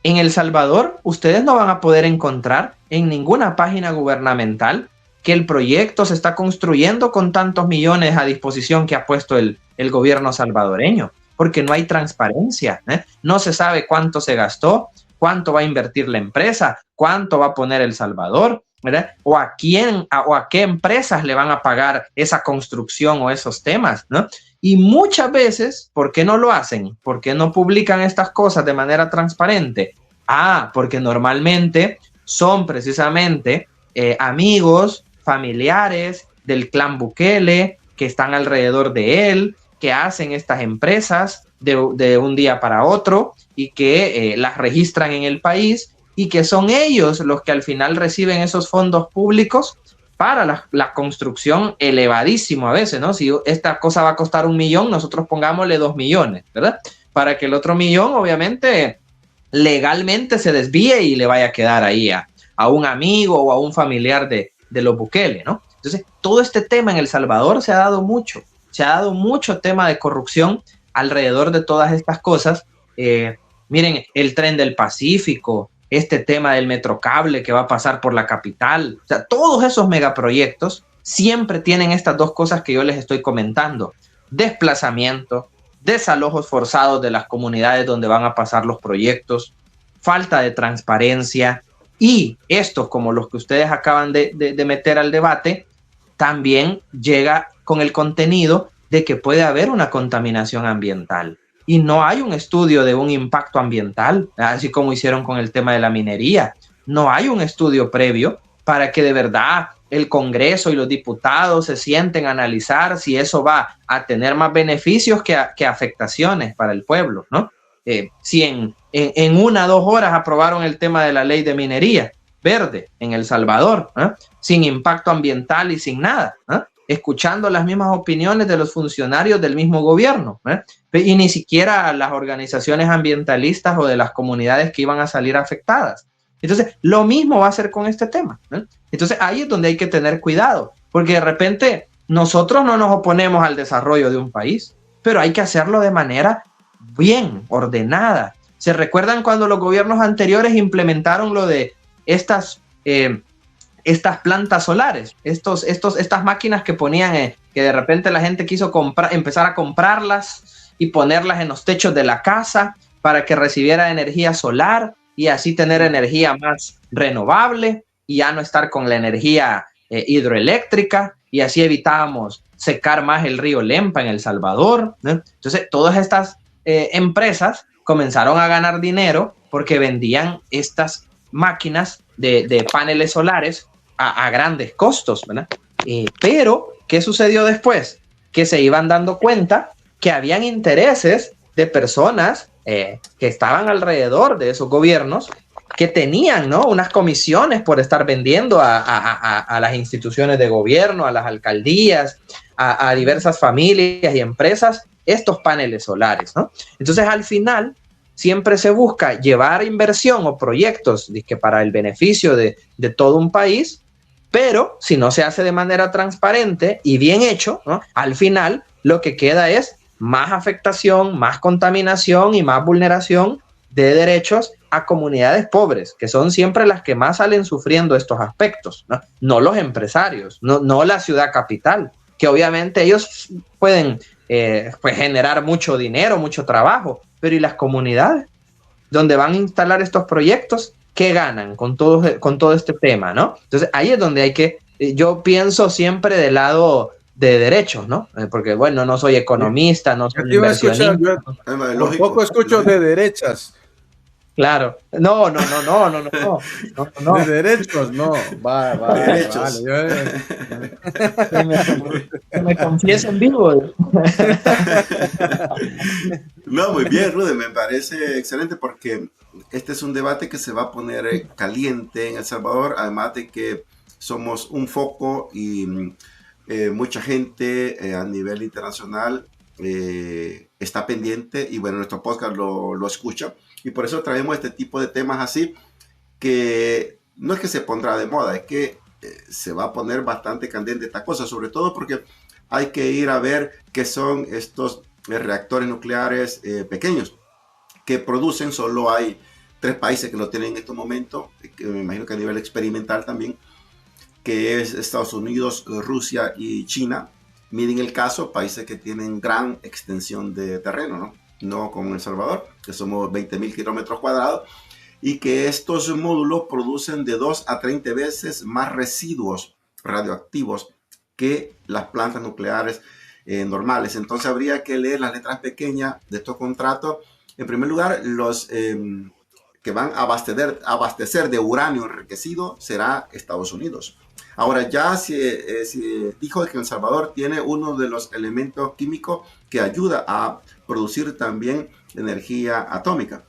en El Salvador ustedes no van a poder encontrar en ninguna página gubernamental que el proyecto se está construyendo con tantos millones a disposición que ha puesto el gobierno salvadoreño, porque no hay transparencia, ¿eh? No se sabe cuánto se gastó, cuánto va a invertir la empresa, cuánto va a poner El Salvador, ¿verdad? O a qué empresas le van a pagar esa construcción o esos temas, ¿no? Y muchas veces, ¿por qué no lo hacen? ¿Por qué no publican estas cosas de manera transparente? Porque normalmente son precisamente amigos, familiares del clan Bukele que están alrededor de él, que hacen estas empresas de un día para otro y que las registran en el país, y que son ellos los que al final reciben esos fondos públicos para la construcción elevadísimo a veces, ¿no? Si esta cosa va a costar 1 millón, nosotros pongámosle 2 millones, ¿verdad? Para que el otro millón, obviamente, legalmente se desvíe y le vaya a quedar ahí a un amigo o a un familiar de los Bukele, ¿no? Entonces, todo este tema en El Salvador se ha dado mucho tema de corrupción alrededor de todas estas cosas. Miren, el tren del Pacífico, este tema del Metrocable que va a pasar por la capital, o sea, todos esos megaproyectos siempre tienen estas dos cosas que yo les estoy comentando: desplazamiento, desalojos forzados de las comunidades donde van a pasar los proyectos, falta de transparencia, y esto, como los que ustedes acaban de meter al debate, también llega con el contenido de que puede haber una contaminación ambiental. Y no hay un estudio de un impacto ambiental, así como hicieron con el tema de la minería. No hay un estudio previo para que de verdad el Congreso y los diputados se sienten a analizar si eso va a tener más beneficios que afectaciones para el pueblo, ¿no? Si en en 1 o 2 horas aprobaron el tema de la ley de minería verde en El Salvador, sin impacto ambiental y sin nada, escuchando las mismas opiniones de los funcionarios del mismo gobierno, y ni siquiera las organizaciones ambientalistas o de las comunidades que iban a salir afectadas. Entonces, lo mismo va a ser con este tema. Entonces, ahí es donde hay que tener cuidado, porque de repente nosotros no nos oponemos al desarrollo de un país, pero hay que hacerlo de manera bien ordenada. ¿Se recuerdan cuando los gobiernos anteriores implementaron lo de estas plantas solares, estas máquinas que ponían, que de repente la gente quiso empezar a comprarlas y ponerlas en los techos de la casa para que recibiera energía solar y así tener energía más renovable y ya no estar con la energía hidroeléctrica, y así evitábamos secar más el río Lempa en El Salvador, ¿no? Entonces, todas estas empresas comenzaron a ganar dinero porque vendían estas máquinas de paneles solares a grandes costos, ¿verdad? Pero, ¿qué sucedió después? Que se iban dando cuenta que habían intereses de personas que estaban alrededor de esos gobiernos, que tenían, ¿no?, unas comisiones por estar vendiendo a las instituciones de gobierno, a las alcaldías, a diversas familias y empresas, estos paneles solares, ¿no? Entonces, al final, siempre se busca llevar inversión o proyectos que para el beneficio de todo un país, pero si no se hace de manera transparente y bien hecho, ¿no?, al final lo que queda es más afectación, más contaminación y más vulneración de derechos a comunidades pobres, que son siempre las que más salen sufriendo estos aspectos, ¿no? No los empresarios, no la ciudad capital, que obviamente ellos pueden pues generar mucho dinero, mucho trabajo, pero ¿y las comunidades donde van a instalar estos proyectos? ¿Qué ganan con todo este tema, ¿no? Entonces ahí es donde hay que, yo pienso siempre del lado de derechos, ¿no? Porque bueno, no soy economista, no soy inversionista. Yo poco escucho de derechas. Claro. No. De derechos, no. Va. Derechos. Vale. Que me confieso en vivo. No, muy bien, Rude, me parece excelente porque este es un debate que se va a poner caliente en El Salvador, además de que somos un foco y mucha gente a nivel internacional está pendiente y bueno, nuestro podcast lo escucha, y por eso traemos este tipo de temas así, que no es que se pondrá de moda, es que se va a poner bastante candente esta cosa, sobre todo porque hay que ir a ver qué son estos reactores nucleares pequeños que producen. Solo hay 3 países que lo tienen en estos momentos, que me imagino que a nivel experimental también, que es Estados Unidos, Rusia y China. Miren el caso, países que tienen gran extensión de terreno, no como El Salvador, que somos 20.000 kilómetros cuadrados, y que estos módulos producen de 2 a 30 veces más residuos radioactivos que las plantas nucleares normales. Entonces habría que leer las letras pequeñas de estos contratos. En primer lugar, los que van a abastecer de uranio enriquecido será Estados Unidos. Ahora ya se dijo que El Salvador tiene uno de los elementos químicos que ayuda a producir también energía atómica.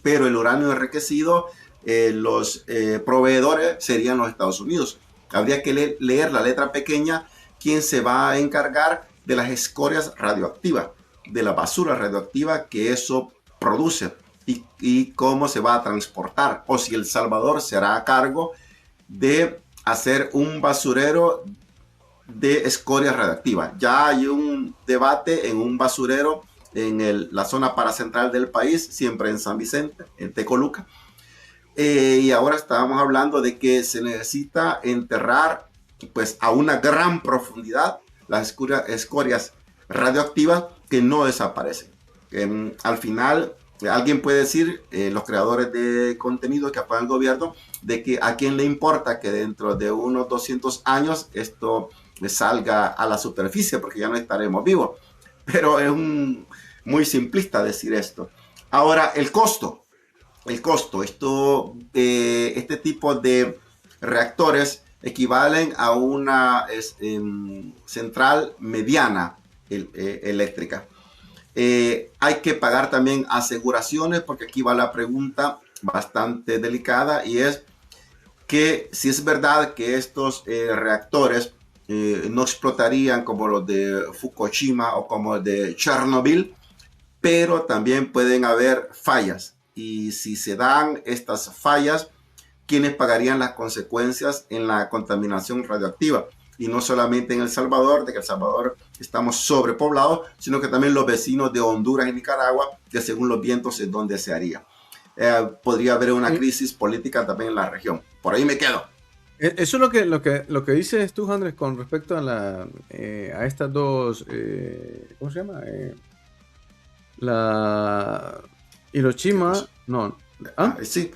Pero el uranio enriquecido, los proveedores serían los Estados Unidos. Habría que leer la letra pequeña, quién se va a encargar de las escorias radioactivas, de la basura radioactiva que eso produce y cómo se va a transportar, o si El Salvador será a cargo de hacer un basurero de escoria radioactiva. Ya hay un debate en un basurero en la zona paracentral del país, siempre en San Vicente, en Tecoluca, y ahora estábamos hablando de que se necesita enterrar pues a una gran profundidad las escorias radioactivas que no desaparecen. Al final alguien puede decir, los creadores de contenido que apoyan al gobierno, de que a quién le importa que dentro de unos 200 años esto salga a la superficie porque ya no estaremos vivos. Pero es muy simplista decir esto. Ahora, el costo. Este tipo de reactores equivalen a una central mediana eléctrica. Hay que pagar también aseguraciones, porque aquí va la pregunta bastante delicada, y es que si es verdad que estos reactores no explotarían como los de Fukushima o como los de Chernobyl, pero también pueden haber fallas. Y si se dan estas fallas, ¿quiénes pagarían las consecuencias en la contaminación radioactiva? Y no solamente en El Salvador, de que El Salvador estamos sobrepoblados, sino que también los vecinos de Honduras y Nicaragua, que según los vientos es donde se haría. Podría haber una crisis política también en la región. Por ahí me quedo. Eso es lo que dices tú, Andrés, con respecto a estas dos, ¿cómo se llama? La Hiroshima, no. ¿Ah? Sí,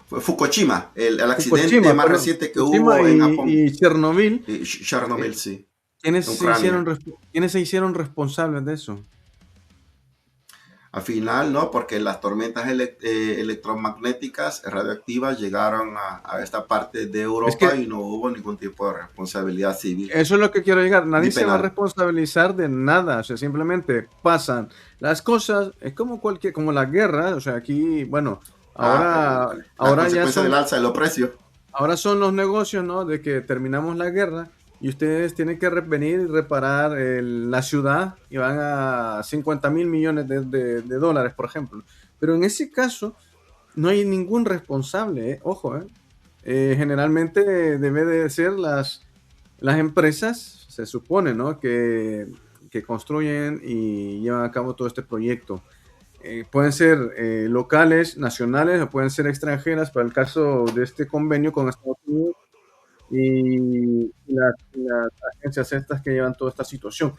Fukushima, el accidente Fukushima, más reciente que hubo en Japón. Y Chernobyl. Chernobyl, sí. ¿Quiénes se hicieron responsables de eso? Al final, no, porque las tormentas electromagnéticas radioactivas llegaron a esta parte de Europa y no hubo ningún tipo de responsabilidad civil. Eso es lo que quiero llegar. Nadie se va a responsabilizar de nada. O sea, simplemente pasan las cosas. Es como la guerra. O sea, aquí, bueno, ahora ya son el alza de los precios. Ahora son los negocios, ¿no? De que terminamos la guerra y ustedes tienen que venir y reparar la ciudad y van a 50,000 millones de dólares, por ejemplo. Pero en ese caso no hay ningún responsable, ojo. Generalmente debe de ser las empresas, se supone, ¿no? Que construyen y llevan a cabo todo este proyecto. Pueden ser locales, nacionales, o pueden ser extranjeras, para el caso de este convenio con Estados Unidos y las agencias estas que llevan toda esta situación.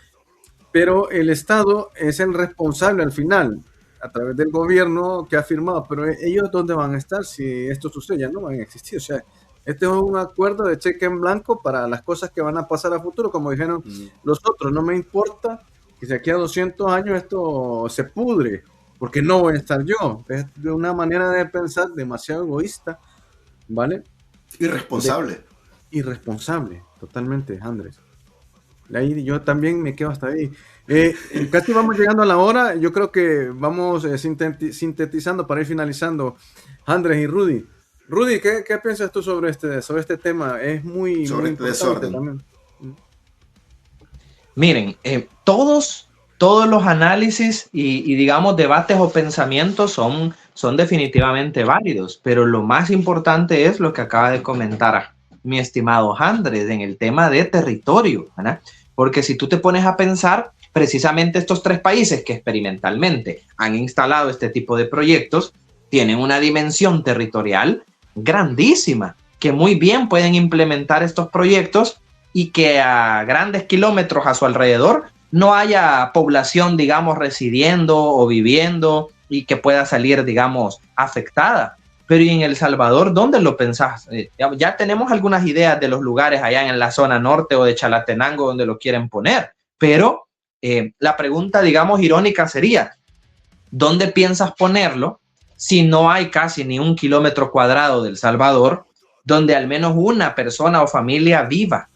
Pero el Estado es el responsable al final, a través del gobierno que ha firmado. Pero ellos, ¿dónde van a estar si esto sucede? Ya no van a existir. O sea, este es un acuerdo de cheque en blanco para las cosas que van a pasar a futuro, como dijeron los otros. No me importa que de aquí a 200 años esto se pudre, porque no voy a estar yo. Es de una manera de pensar demasiado egoísta, ¿vale? Irresponsable, totalmente, Andrés. Ahí yo también me quedo hasta ahí. Casi vamos llegando a la hora. Yo creo que vamos sintetizando para ir finalizando. Andrés y Rudy. Rudy, ¿qué piensas tú sobre este tema? Es muy este desorden también. Miren, todos los análisis y digamos debates o pensamientos son definitivamente válidos, pero lo más importante es lo que acaba de comentar mi estimado Andrés en el tema de territorio, ¿verdad? Porque si tú te pones a pensar, precisamente estos tres países que experimentalmente han instalado este tipo de proyectos tienen una dimensión territorial grandísima, que muy bien pueden implementar estos proyectos y que a grandes kilómetros a su alrededor no haya población, digamos, residiendo o viviendo y que pueda salir, digamos, afectada. Pero ¿y en El Salvador dónde lo pensás? Ya tenemos algunas ideas de los lugares allá en la zona norte o de Chalatenango donde lo quieren poner, pero la pregunta, digamos, irónica sería, ¿dónde piensas ponerlo si no hay casi ni 1 kilómetro cuadrado de El Salvador donde al menos una persona o familia viva?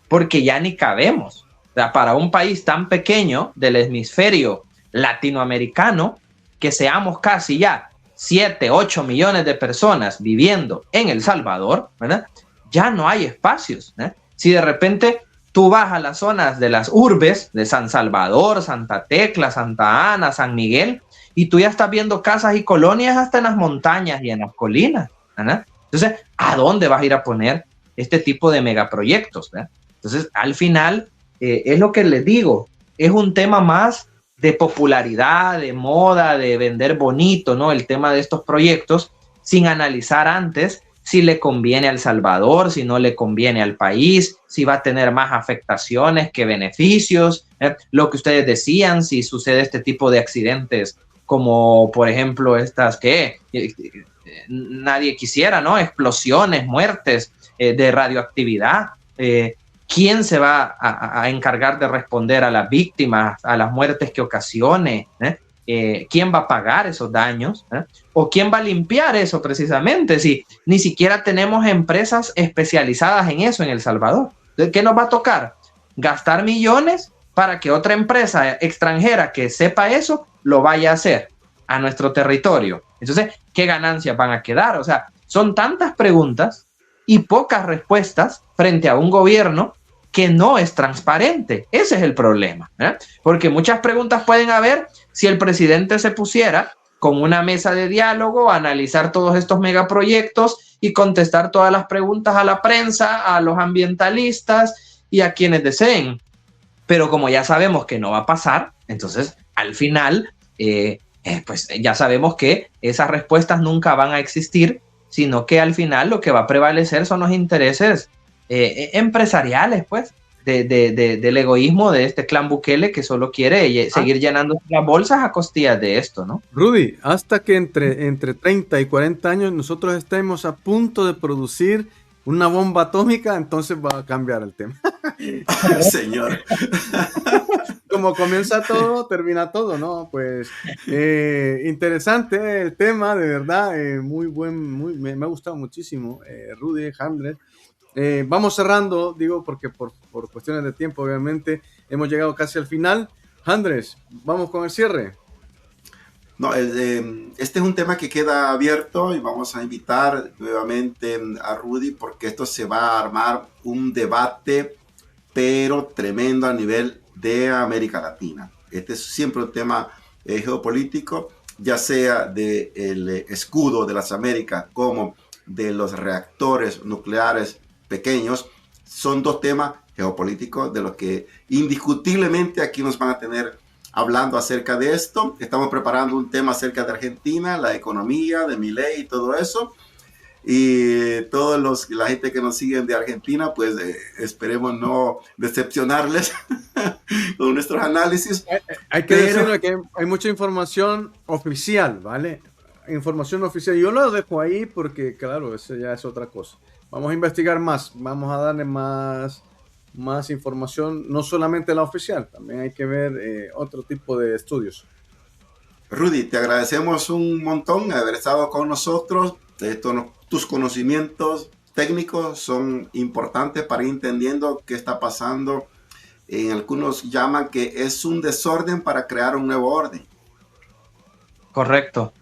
Porque ya ni cabemos. O sea, para un país tan pequeño del hemisferio latinoamericano, que seamos casi ya 7, 8 millones de personas viviendo en El Salvador, ¿verdad? Ya no hay espacios, ¿eh? Si de repente tú vas a las zonas de las urbes de San Salvador, Santa Tecla, Santa Ana, San Miguel, y tú ya estás viendo casas y colonias hasta en las montañas y en las colinas, ¿verdad? Entonces, ¿a dónde vas a ir a poner este tipo de megaproyectos, ¿verdad? Entonces, al final, es lo que les digo, es un tema más de popularidad, de moda, de vender bonito, ¿no? El tema de estos proyectos, sin analizar antes si le conviene a El Salvador, si no le conviene al país, si va a tener más afectaciones que beneficios, lo que ustedes decían, si sucede este tipo de accidentes, como por ejemplo estas que nadie quisiera, ¿no? Explosiones, muertes de radioactividad. ¿Quién se va a encargar de responder a las víctimas, a las muertes que ocasione? ¿Quién va a pagar esos daños? ¿O quién va a limpiar eso precisamente? Si ni siquiera tenemos empresas especializadas en eso en El Salvador. ¿Qué nos va a tocar? ¿Gastar millones para que otra empresa extranjera que sepa eso lo vaya a hacer a nuestro territorio. Entonces, ¿qué ganancias van a quedar? O sea, son tantas preguntas y pocas respuestas frente a un gobierno que no es transparente. Ese es el problema, ¿eh? Porque muchas preguntas pueden haber si el presidente se pusiera con una mesa de diálogo a analizar todos estos megaproyectos y contestar todas las preguntas a la prensa, a los ambientalistas y a quienes deseen. Pero como ya sabemos que no va a pasar, entonces al final, pues ya sabemos que esas respuestas nunca van a existir, sino que al final lo que va a prevalecer son los intereses empresariales, pues, del egoísmo de este clan Bukele que solo quiere seguir llenando las bolsas a costillas de esto, ¿no? Rudy, hasta que entre 30 y 40 años nosotros estemos a punto de producir una bomba atómica, entonces va a cambiar el tema. Señor. Como comienza todo, termina todo, ¿no? Pues interesante el tema, de verdad, me ha gustado muchísimo, Rudy, Handler. Vamos cerrando, digo, porque por cuestiones de tiempo, obviamente, hemos llegado casi al final. Andrés, vamos con el cierre. No, este es un tema que queda abierto y vamos a invitar nuevamente a Rudy porque esto se va a armar un debate, pero tremendo a nivel de América Latina. Este es siempre un tema geopolítico, ya sea del escudo de las Américas como de los reactores nucleares pequeños. Son dos temas geopolíticos de los que indiscutiblemente aquí nos van a tener hablando acerca de esto. Estamos preparando un tema acerca de Argentina, la economía, de Milei y todo eso. Y la gente que nos siguen de Argentina, pues esperemos no decepcionarles con nuestros análisis. Hay que decirle que hay mucha información oficial, ¿vale? Información oficial. Yo lo dejo ahí porque, claro, eso ya es otra cosa. Vamos a investigar más, vamos a darle más información, no solamente la oficial, también hay que ver otro tipo de estudios. Rudy, te agradecemos un montón haber estado con nosotros. Tus conocimientos técnicos son importantes para ir entendiendo qué está pasando. Algunos llaman que es un desorden para crear un nuevo orden. Correcto.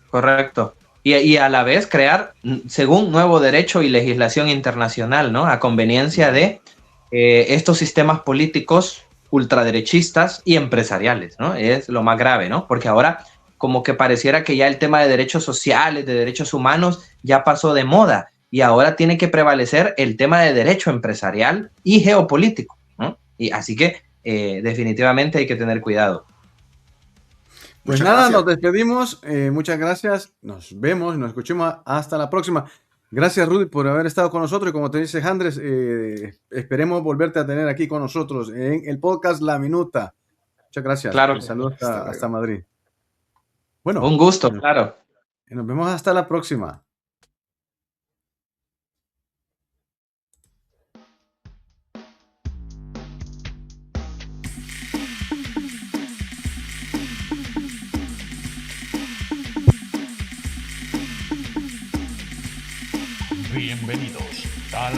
Y a la vez crear, según nuevo derecho y legislación internacional, ¿no? A conveniencia de estos sistemas políticos ultraderechistas y empresariales, ¿no? Es lo más grave, ¿no? Porque ahora como que pareciera que ya el tema de derechos sociales, de derechos humanos, ya pasó de moda y ahora tiene que prevalecer el tema de derecho empresarial y geopolítico, ¿no? Y así que definitivamente hay que tener cuidado. Pues Muchas nada, gracias. nos despedimos. Muchas gracias. Nos vemos, nos escuchamos. Hasta la próxima. Gracias, Rudy, por haber estado con nosotros. Y como te dice Andrés, esperemos volverte a tener aquí con nosotros en el podcast La Minuta. Muchas gracias. Claro. Saludos hasta Madrid. Bueno, un gusto, claro. Nos vemos hasta la próxima. Bienvenidos a la